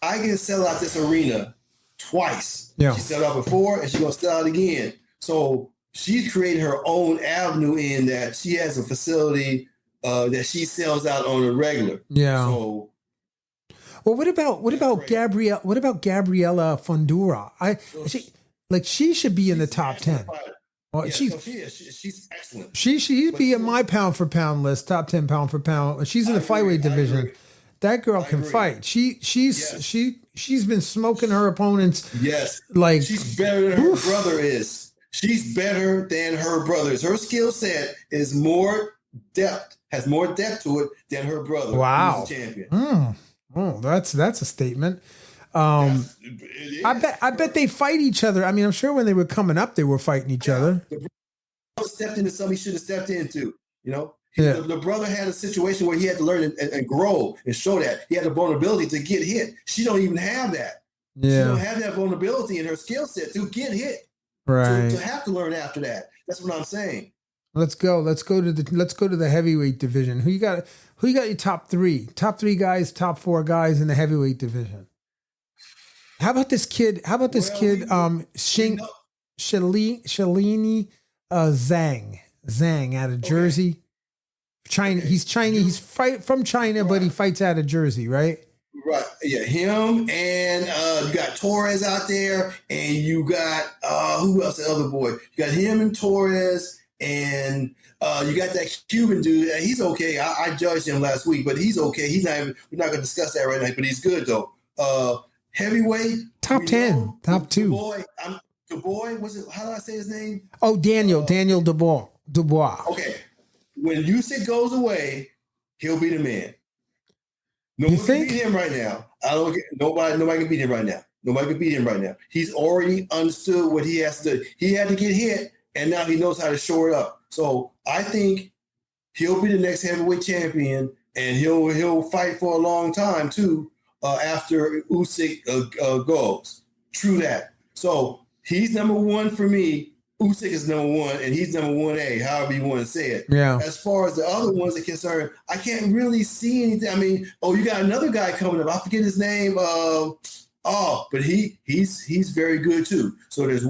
I can sell out this arena twice.
Yeah.
She sold out before, and she's gonna sell out again. So she's created her own avenue in that she has a facility that she sells out on a regular.
Yeah.
So.
Well, what about Gabrielle? What about Gabriella Fundura? She should be in the top 10. Well,
yeah, she's excellent.
She'd be in my pound for pound list, top 10 pound for pound. She's in the flyweight division. That girl can fight. She's been smoking her opponents.
Yes,
like
she's better than her brother is. She's better than her brother is. Her skill set is has more depth to it than her brother.
Wow,
who's the champion.
Oh, that's a statement. I bet they fight each other. I mean, I'm sure when they were coming up, they were fighting each other.
The brother stepped into something he should have stepped into. The brother had a situation where he had to learn and grow and show that he had the vulnerability to get hit. She don't even have that.
Yeah.
She don't have that vulnerability in her skill set to get hit.
Right.
To have to learn after that. That's what I'm saying.
Let's go to the heavyweight division. Who you got your top 3? Top 3 guys, top 4 guys in the heavyweight division. How about this kid? Shalini Zhang out of Jersey. China. He's Chinese. He's from China, but he fights out of Jersey, right?
Right. Yeah, him and you got Torres out there, and you got who else? The other boy. You got him and Torres. And you got that Cuban dude. He's okay. I judged him last week, but he's okay. We're not going to discuss that right now, but he's good, though. Heavyweight.
Top 10. Top 2.
Dubois. How do I say his name?
Oh, Daniel Dubois.
Okay. When Usyk goes away, he'll be the man. No one can beat him right now. Nobody can beat him right now. Nobody can beat him right now. He's already understood what he has to do. He had to get hit. And now he knows how to shore it up. So I think he'll be the next heavyweight champion, and he'll fight for a long time too after Usyk goes. True that. So he's number 1 for me Usyk is number one, and he's number 1A, however you want to say it.
Yeah.
As far as the other ones are concerned, I can't really see anything. I mean, you got another guy coming up. I forget his name. But he's very good too. So there's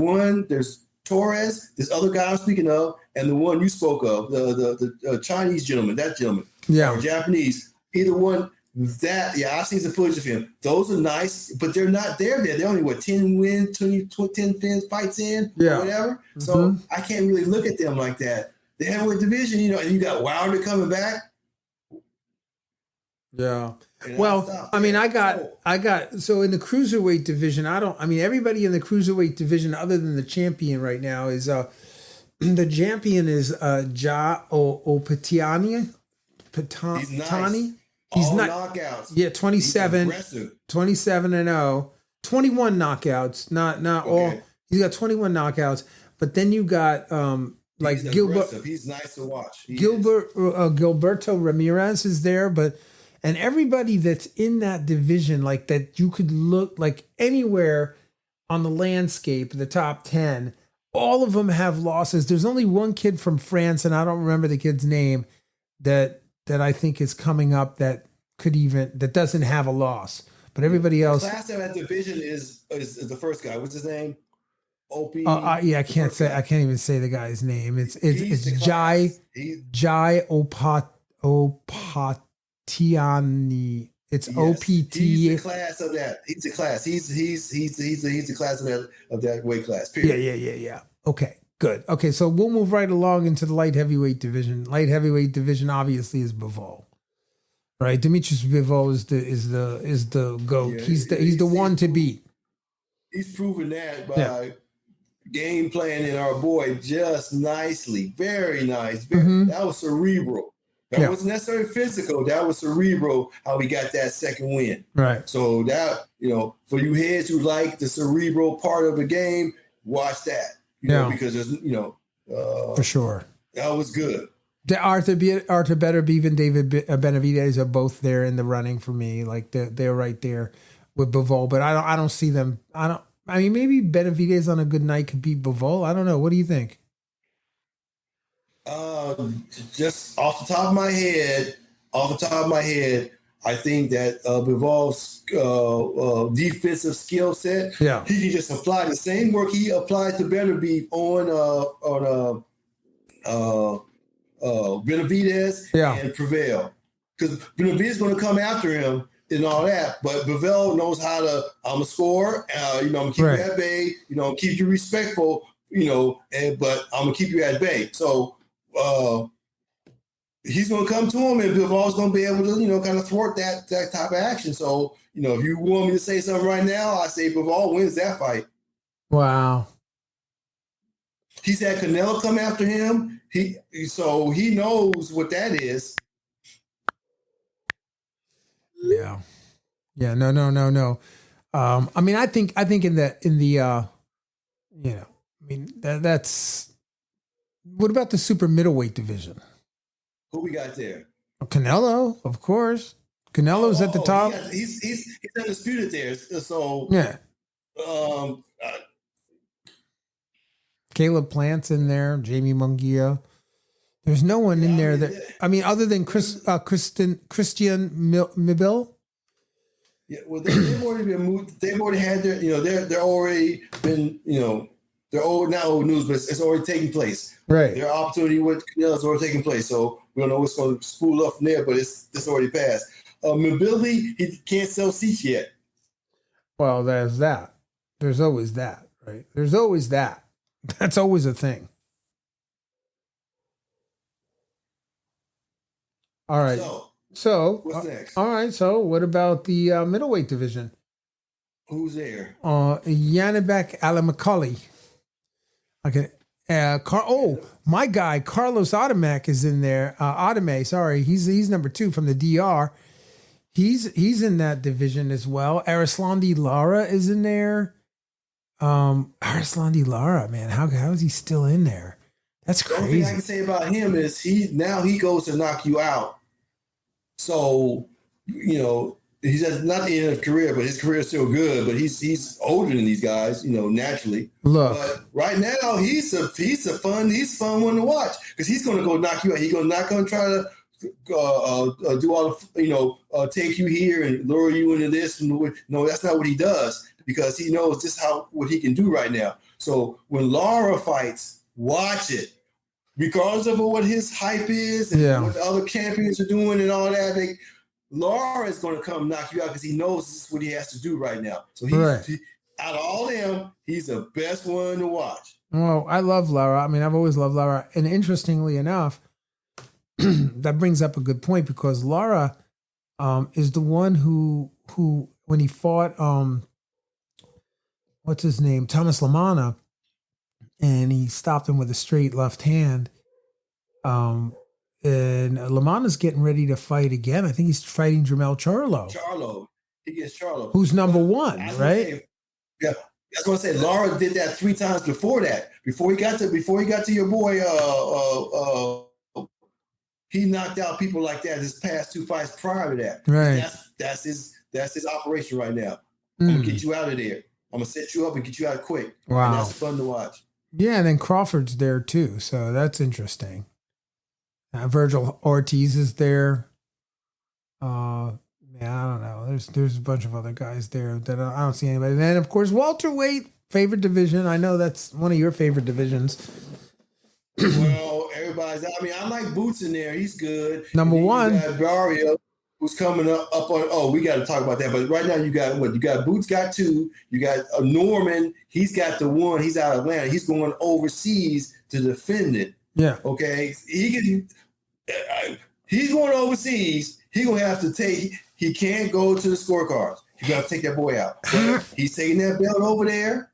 Torres, this other guy I'm speaking of, and the one you spoke of, the Chinese gentleman, that gentleman, or Japanese. Either one. I've seen some footage of him. Those are nice, but they're not there. They're only 10 wins, 10 fights in, or whatever. Mm-hmm. So I can't really look at them like that. The heavyweight division, and you got Wilder coming back.
Yeah. Well, I mean, I got so in the cruiserweight division, everybody in the cruiserweight division other than the champion right now is the champion is Ja Opatiani.
He's nice.
He's
all
not
knockouts.
Yeah, 27 and 0. 21 knockouts. Not all. He's got 21 knockouts, but then you got like Gilbert.
He's nice to watch.
Gilberto Ramirez is there, and everybody that's in that division, like that you could look like anywhere on the landscape, the top 10, all of them have losses. There's only one kid from France, and I don't remember the kid's name, that I think is coming up that doesn't have a loss. But everybody else.
The class of that division is the first guy. What's his name? Opie.
I can't even say the guy's name. It's Jai Opatiani. It's OPT.
He's the class of that. He's the class. He's the class of that weight class. Period.
Yeah. Okay. Good. Okay, so we'll move right along into the light heavyweight division. Light heavyweight division obviously is Bivol, right? Demetrius Bivol is the GOAT.
Yeah,
he's the one to beat.
He's proven that by game playing in our boy just nicely, very nice. That was cerebral. That wasn't necessarily physical. That was cerebral. How he got that second win.
Right.
So that for you heads who like the cerebral part of the game, watch that. Because there's,
for sure.
That was good.
Arthur Beterbiev and David Benavidez are both there in the running for me. Like they're right there with Bivol, but I don't see them. Maybe Benavidez on a good night could beat Bivol. I don't know. What do you think?
Just off the top of my head, I think that Bivol's defensive skill set, he can just apply the same work he applied to Beterbiev on Benavidez and prevail. Because Benavidez is going to come after him and all that, but Bivol knows how to. I'm gonna score. I'm gonna keep you at bay. Keep you respectful. But I'm gonna keep you at bay. So. He's going to come to him, and Bivol's going to be able to, kind of thwart that type of action. So, if you want me to say something right now, I say Bivol wins that fight.
Wow.
He's had Canelo come after him. So he knows what that is.
Yeah. No. I think that's. What about the super middleweight division?
Who we got there?
Canelo, of course. Canelo's at the top.
He's undisputed there. So
Caleb Plant's in there. Jamie Munguia. There's no one in there other than Christian Mibil.
Yeah, well, they've already been moved. They've already had their, they're already been, they're old, not old news, but it's already taking place.
Right.
Their opportunity with Canelo is already taking place. So we don't know what's going to spool up from there, but it's already passed. Mobility, he can't sell seats yet.
Well, there's that. There's always that, right? There's always that. That's always a thing. All right. So
what's next?
All right. So what about the middleweight division?
Who's there?
Yanibek Alamakali. Okay. My guy Carlos Adamek is in there. Adame, sorry, he's number 2 from the DR. He's in that division as well. Arislandi Lara is in there. Arislandi Lara, man, how is he still in there? That's crazy.
The only thing I can say about him is he goes to knock you out. So he's at not the end of his career, but his career is still good. But he's older than these guys, naturally.
Look,
but right now he's fun one to watch because he's going to go knock you out. He's not going to try to do all the take you here and lure you into this. No, that's not what he does because he knows just what he can do right now. So when Lara fights, watch it. Regardless of what his hype is and what the other champions are doing and all that, Lara is going to come knock you out because he knows this is what he has to do right now. So out of all them, he's the best one to watch.
Well, I love Lara. I mean, I've always loved Lara. And interestingly enough, that brings up a good point because Lara is the one who when he fought, what's his name? Thomas Lamana, and he stopped him with a straight left hand. And Lamana's getting ready to fight again. I think he's fighting Jermell Charlo.
He gets Charlo.
Who's number one, right?
Yeah. I was going to say, Lara did that 3 times before that. Before he got to your boy, he knocked out people like that his past 2 fights prior to that.
Right.
That's his operation right now. I'm going to get you out of there. I'm going to set you up and get you out quick.
Wow.
And that's fun to watch.
Yeah, and then Crawford's there too, so that's interesting. Virgil Ortiz is there. I don't know. There's a bunch of other guys there that I don't see anybody. And then, of course, welterweight, favorite division. I know that's one of your favorite divisions.
Well, everybody's. I mean, I like Boots in there. He's good.
Number one,
you got Barrio, who's coming up on. Oh, we got to talk about that. But right now, you got what? You got Boots got 2. You got Norman. He's got the 1. He's out of Atlanta. He's going overseas to defend it.
Yeah.
Okay. He's going overseas. He's gonna have to take. He can't go to the scorecards. You got to take that boy out. But he's taking that belt over there,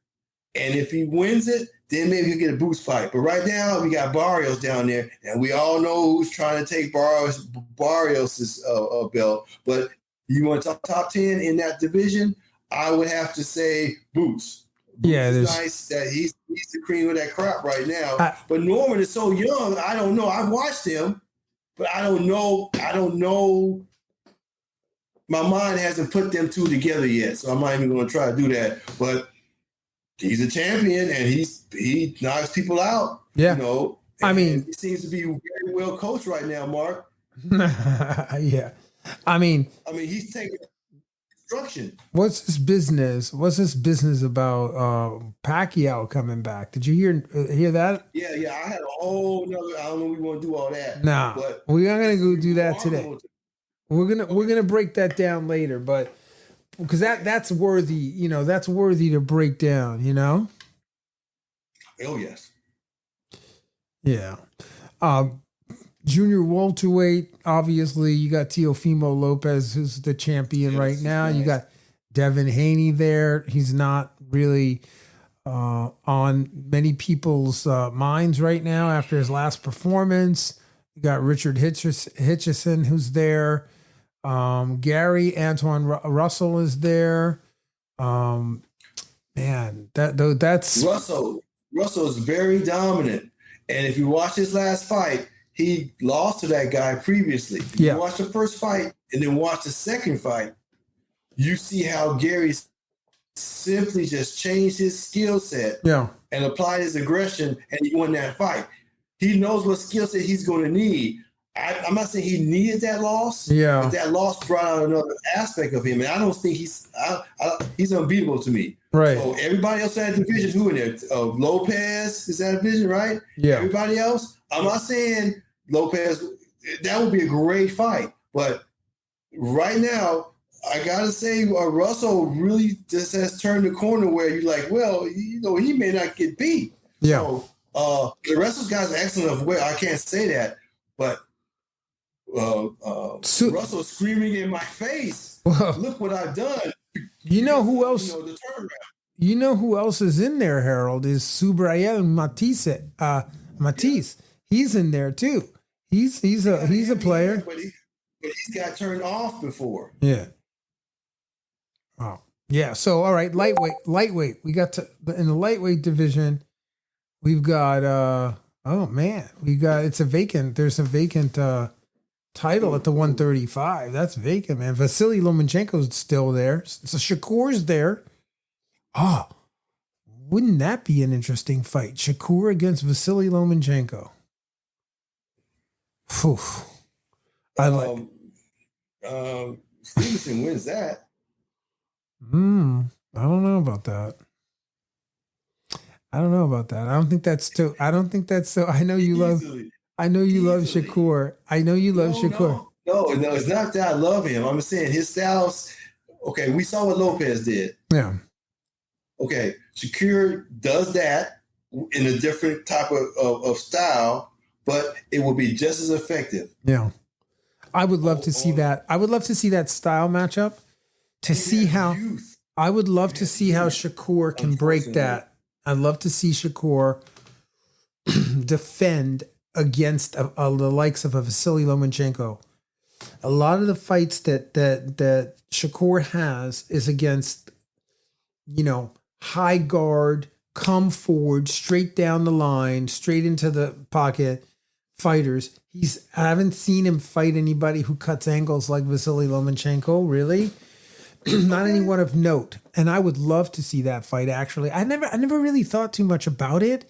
and if he wins it, then maybe he'll get a Boots fight. But right now, we got Barrios down there, and we all know who's trying to take Barrios' belt. But you want top 10 in that division? I would have to say Boots.
Yeah,
it's nice that he's the cream of that crop right now. But Norman is so young. I don't know. I've watched him, but I don't know. My mind hasn't put them 2 together yet, so I'm not even going to try to do that. But he's a champion, and he knocks people out.
Yeah,
I mean, he seems to be very well coached right now, Mark.
Yeah, I mean,
he's taking instruction.
What's this business? What's this business about Pacquiao coming back? Did you hear that?
Yeah. I had a whole nother. I don't know if we want to do all that.
Nah, but we're not gonna go do that today. We're gonna break that down later, but because that's worthy. That's worthy to break down.
Oh yes.
Yeah. Junior welterweight, obviously, you got Teofimo Lopez, who's the champion right now. Nice. You got Devin Haney there. He's not really on many people's minds right now after his last performance. You got Richard Hitchison, who's there. Gary Antoine Russell is there. Man, that's
Russell. Russell is very dominant, and if you watch his last fight, he lost to that guy previously. You watch the first fight and then watch the second fight, you see how Gary simply just changed his skill set and applied his aggression, and he won that fight. He knows what skill set he's going to need. I'm not saying he needed that loss, but that loss brought out another aspect of him, and I don't think he's unbeatable to me.
Right.
So everybody else in that division, who in there? Lopez is that division, right?
Yeah.
Everybody else, I'm not saying Lopez. That would be a great fight, but right now, I gotta say, Russell really just has turned the corner where you're like, well, he may not get beat.
Yeah.
So the rest of those guys are excellent. I can't say that, but Russell's screaming in my face. Look what I've done.
You know who else?
The turnaround.
You know who else is in there, Harold? Is Subriel Matisse. He's in there too. He's a player.
But he's got turned off before.
Yeah. Oh, yeah. So, all right, lightweight. We got in the lightweight division. We've got. There's a vacant title at the 135. That's vacant, man. Vasily Lomachenko's still there. So Shakur's there. Oh, wouldn't that be an interesting fight? Shakur against Vasily Lomachenko. Phew. I like.
Stevenson wins that.
I don't know about that. I don't think that's too. I don't think that's so. I know you love Shakur. I know you love Shakur.
No, it's not that I love him. I'm saying his styles. Okay, we saw what Lopez did.
Yeah.
Okay, Shakur does that in a different type of style, but it will be just as effective.
Yeah. I would love to see that. I would love to see that style matchup to see how I would love to see how Shakur can break that. I'd love to see Shakur defend against the likes of a Vasily Lomachenko. A lot of the fights that Shakur has is against, high guard, come forward, straight down the line, straight into the pocket fighters. I haven't seen him fight anybody who cuts angles like Vasily Lomachenko, really. Not anyone of note. And I would love to see that fight, actually. I never really thought too much about it,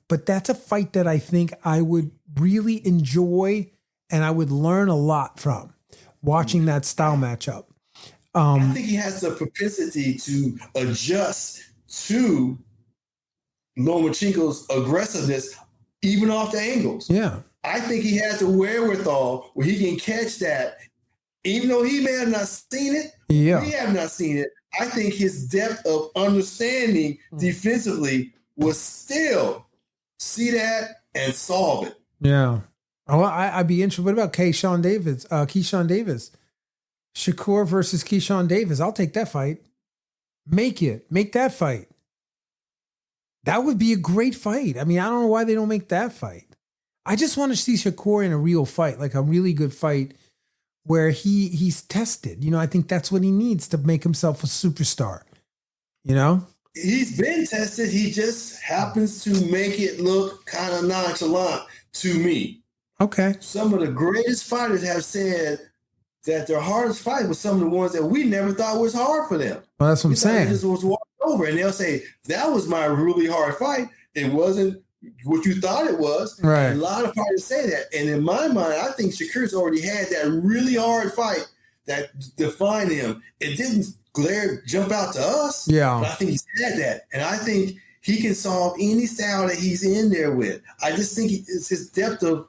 but that's a fight that I think I would really enjoy and I would learn a lot from watching that style matchup.
I think he has the propensity to adjust to Lomachenko's aggressiveness, even off the angles.
Yeah.
I think he has the wherewithal where he can catch that, even though he may have not seen it.
Yeah.
We have not seen it. I think his depth of understanding defensively will still see that and solve it.
Yeah. Oh, I'd be interested. What about Keyshawn Davis? Shakur versus Keyshawn Davis. I'll take that fight. Make that fight. That would be a great fight. I mean, I don't know why they don't make that fight. I just want to see Shakur in a real fight, like a really good fight where he's tested. I think that's what he needs to make himself a superstar.
He's been tested. He just happens to make it look kind of nonchalant to me.
Okay.
Some of the greatest fighters have said that their hardest fight was some of the ones that we never thought was hard for them.
Well, that's what I'm saying.
It just was walked over, and they'll say, that was my really hard fight. It wasn't what you thought it was.
Right.
And a lot of fighters say that. And in my mind, I think Shakur's already had that really hard fight that defined him. It didn't jump out to us.
Yeah.
But I think he's had that. And I think he can solve any style that he's in there with. I just think it's his depth of,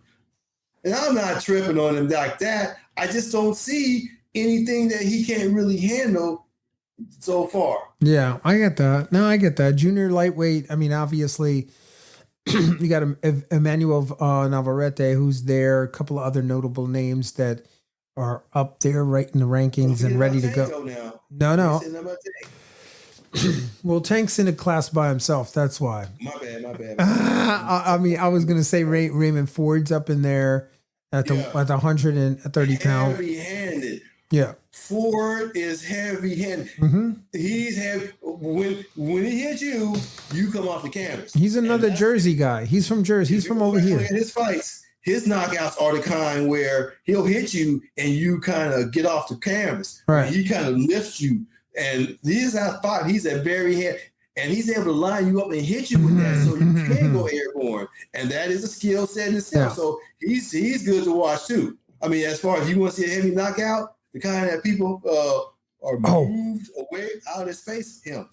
and I'm not tripping on him like that. I just don't see anything that he can't really handle so far.
Yeah, I get that. No, I get that. Junior lightweight, I mean, obviously, you got Emmanuel Navarrete, who's there, a couple of other notable names that are up there right in the rankings and ready to go. No. Well, Tank's in a class by himself. That's why.
My bad.
I mean, I was going to say Raymond Ford's up in there at the 130 pound.
Heavy-handed.
Yeah.
Ford is heavy-handed.
Mm-hmm.
He's heavy. When he hits you, you come off the canvas.
He's another Jersey guy. He's from Jersey. He's from over here.
His fights, his knockouts are the kind where he'll hit you and you kind of get off the canvas.
Right.
He kind of lifts you. And he's a very heavy, and he's able to line you up and hit you with that, so you can go airborne. And that is a skill set in itself. Yeah. So he's good to watch too. I mean, as far as you want to see a heavy knockout, the kind that people are moved away out of space, him.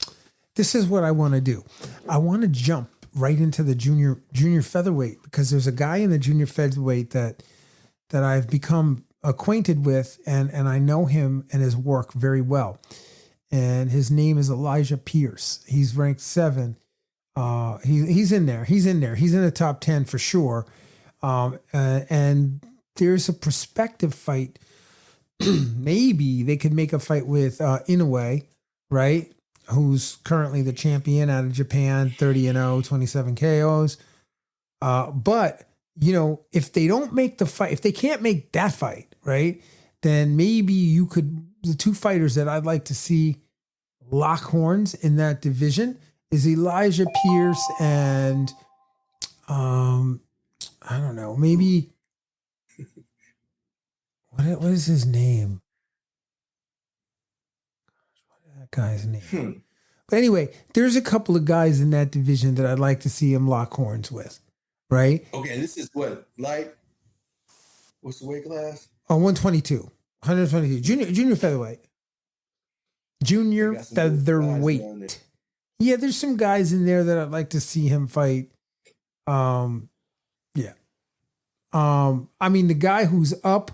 This is what I want to do. I want to jump right into the junior featherweight, because there's a guy in the junior featherweight that I've become acquainted with, and I know him and his work very well. And his name is Elijah Pierce. He's ranked 7. He's in there. He's in the top 10 for sure. And there's a prospective fight. Maybe they could make a fight with Inoue, right? Who's currently the champion out of Japan, 30-0, 27 KOs. But if they don't make the fight, if they can't make that fight, right, then maybe you could. The two fighters that I'd like to see lock horns in that division is Elijah Pierce and I don't know, maybe What is his name? What is that guy's name? But anyway, there's a couple of guys in that division that I'd like to see him lock horns with, right?
Okay, and this is what, like, what's the weight class?
Oh, 122. Junior featherweight. Junior featherweight. Yeah, there's some guys in there that I'd like to see him fight. Yeah. I mean, the guy who's up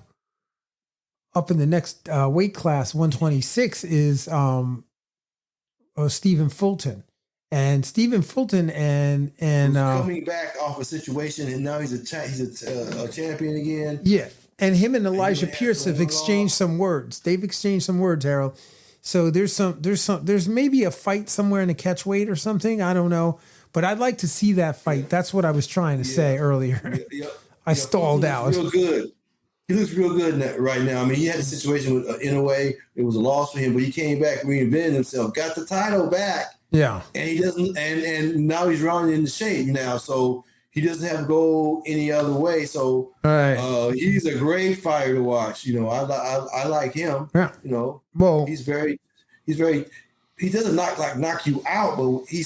in the next weight class, 126, is Stephen Fulton. And Stephen Fulton and
coming back off a situation, and now he's a champion again.
Yeah, and him and Elijah Pierce have exchanged some words. They've exchanged some words, Harold. So there's maybe a fight somewhere in the catch weight or something. I don't know, but I'd like to see that fight. That's what I was trying to say earlier. I stalled out.
Real good. He looks real good right now. I mean, he had a situation with Inoue. It was a loss for him, but he came back, reinvented himself, got the title back.
Yeah,
and he doesn't, and now he's rounding into shape now, so he doesn't have to go any other way. So he's a great fighter to watch. You know, I like him.
Yeah,
you know,
well,
he's very. He doesn't knock you out, but he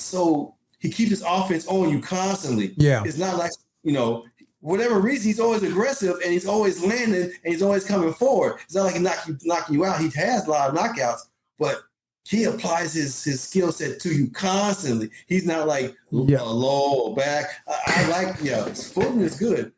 keeps his offense on you constantly.
Yeah,
it's not like, you know, whatever reason, he's always aggressive and he's always landing and he's always coming forward. It's not like he's knocking you out. He has a lot of knockouts, but he applies his skill set to you constantly. He's not like low or back. I like, Fulton is good.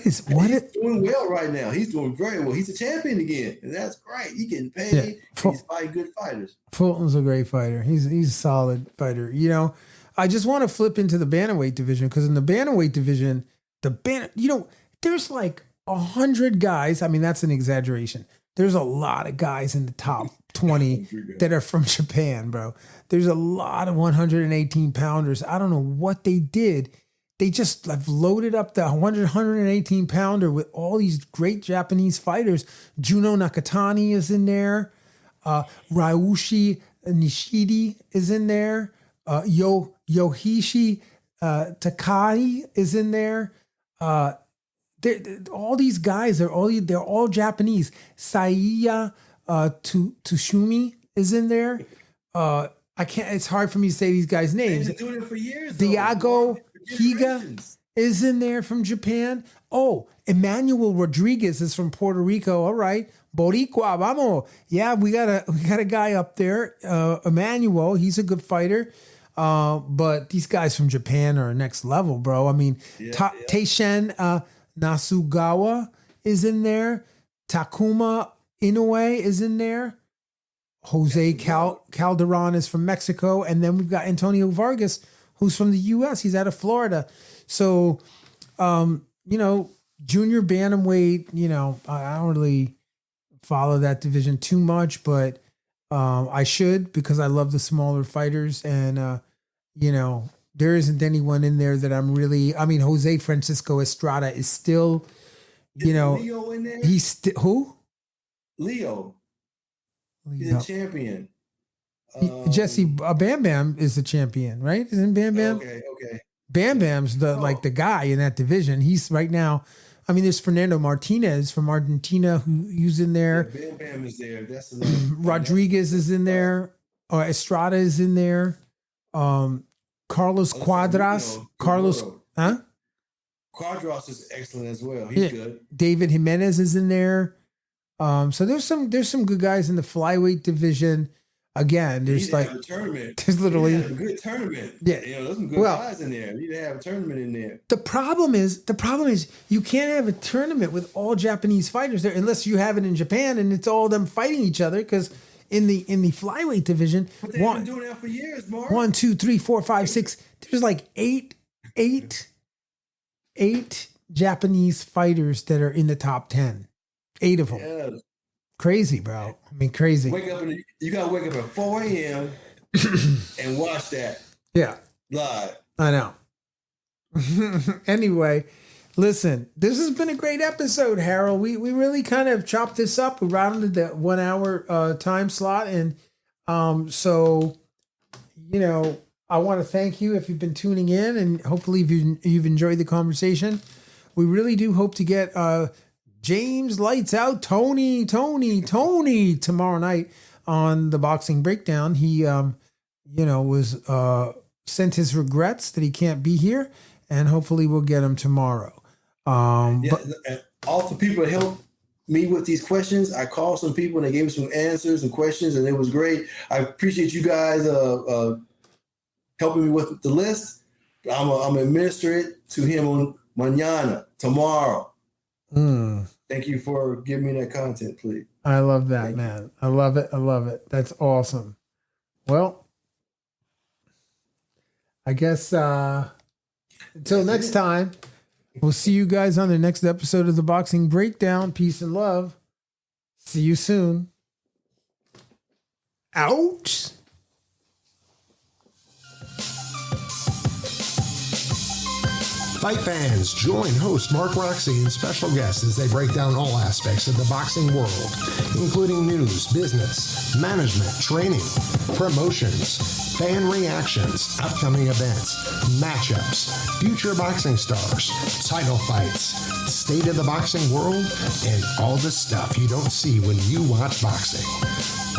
He's
doing well right now. He's doing very well. He's a champion again, and that's great. He's getting paid. Yeah. He's fighting good fighters.
Fulton's a great fighter. He's a solid fighter. You know, I just want to flip into the bantamweight division, because in the bantamweight division, there's like 100 guys. I mean, that's an exaggeration. There's a lot of guys in the top 20 that are from Japan, bro. There's a lot of 118 pounders. I don't know what they did. They just have loaded up the 118 pounder with all these great Japanese fighters. Juno Nakatani is in there. Ryushi Nishidi is in there. Yohishi Takai is in there. All these guys they're all Japanese. Saiya Tsushimi is in there. I can't. It's hard for me to say these guys' names.
They've been doing it for years.
Diago Higa is in there from Japan. Oh, Emmanuel Rodriguez is from Puerto Rico. All right, Boricua, vamos. Yeah, we got a guy up there. Emmanuel, he's a good fighter. But these guys from Japan are next level, bro. I mean, Teishen Nasugawa is in there. Takuma Inoue is in there. Jose Calderon is from Mexico. And then we've got Antonio Vargas, who's from the U.S. He's out of Florida. So, junior bantamweight, I don't really follow that division too much, but I should, because I love the smaller fighters. And, there isn't anyone in there that I'm really, Jose Francisco Estrada is still,
Leo in there?
He's still, who?
Leo. He's a champion.
Jesse Bam Bam is the champion, right? Isn't Bam Bam?
Okay.
Bam Bam's the guy in that division. He's right now. There's Fernando Martinez from Argentina who's in there.
Yeah, Bam Bam is there. That's
Rodriguez is in there. Estrada is in there. Carlos Cuadras.
Cuadras is excellent as well. He's good.
David Jimenez is in there. So there's some good guys in the flyweight division. Again, there's like
a tournament.
There's literally
a good tournament.
Yeah,
there's some good guys in there. You need to have a tournament in there.
The problem is you can't have a tournament with all Japanese fighters there unless you have it in Japan and it's all them fighting each other. Because in the flyweight division,
but they've been doing that for years, Mark.
1, 2, 3, 4, 5, 6. There's like eight Japanese fighters that are in the top 10. 8 of them.
Yeah.
Crazy, bro. Crazy.
You gotta wake up at 4 a.m. and watch that.
Yeah.
Live.
I know. Anyway, listen, this has been a great episode, Harold. We really kind of chopped this up. We rounded the 1 hour time slot. And so, I want to thank you if you've been tuning in, and hopefully you've enjoyed the conversation. We really do hope to get James Lights Out Toney tomorrow night on the Boxing Breakdown. He, was sent his regrets that he can't be here, and hopefully we'll get him tomorrow.
But all the people that helped me with these questions, I called some people and they gave me some answers and questions, and it was great. I appreciate you guys helping me with the list. I'm gonna administer it to him on mañana, tomorrow. Thank you for giving me that content, please.
I love that, man. I love it. That's awesome. Well, I guess until next time, we'll see you guys on the next episode of the Boxing Breakdown. Peace and love. See you soon. Out.
Fight fans, join host Mark Roxey and special guests as they break down all aspects of the boxing world, including news, business, management, training, promotions, fan reactions, upcoming events, matchups, future boxing stars, title fights, state of the boxing world, and all the stuff you don't see when you watch boxing.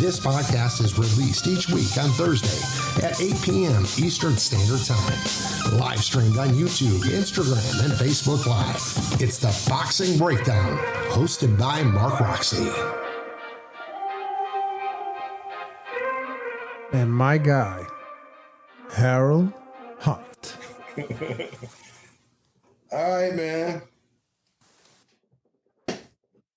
This podcast is released each week on Thursday at 8 p.m. Eastern Standard Time. Live streamed on YouTube, Instagram, and Facebook Live. It's the Boxing Breakdown, hosted by Mark Roxey.
And my guy, Harold Hart.
All right, man.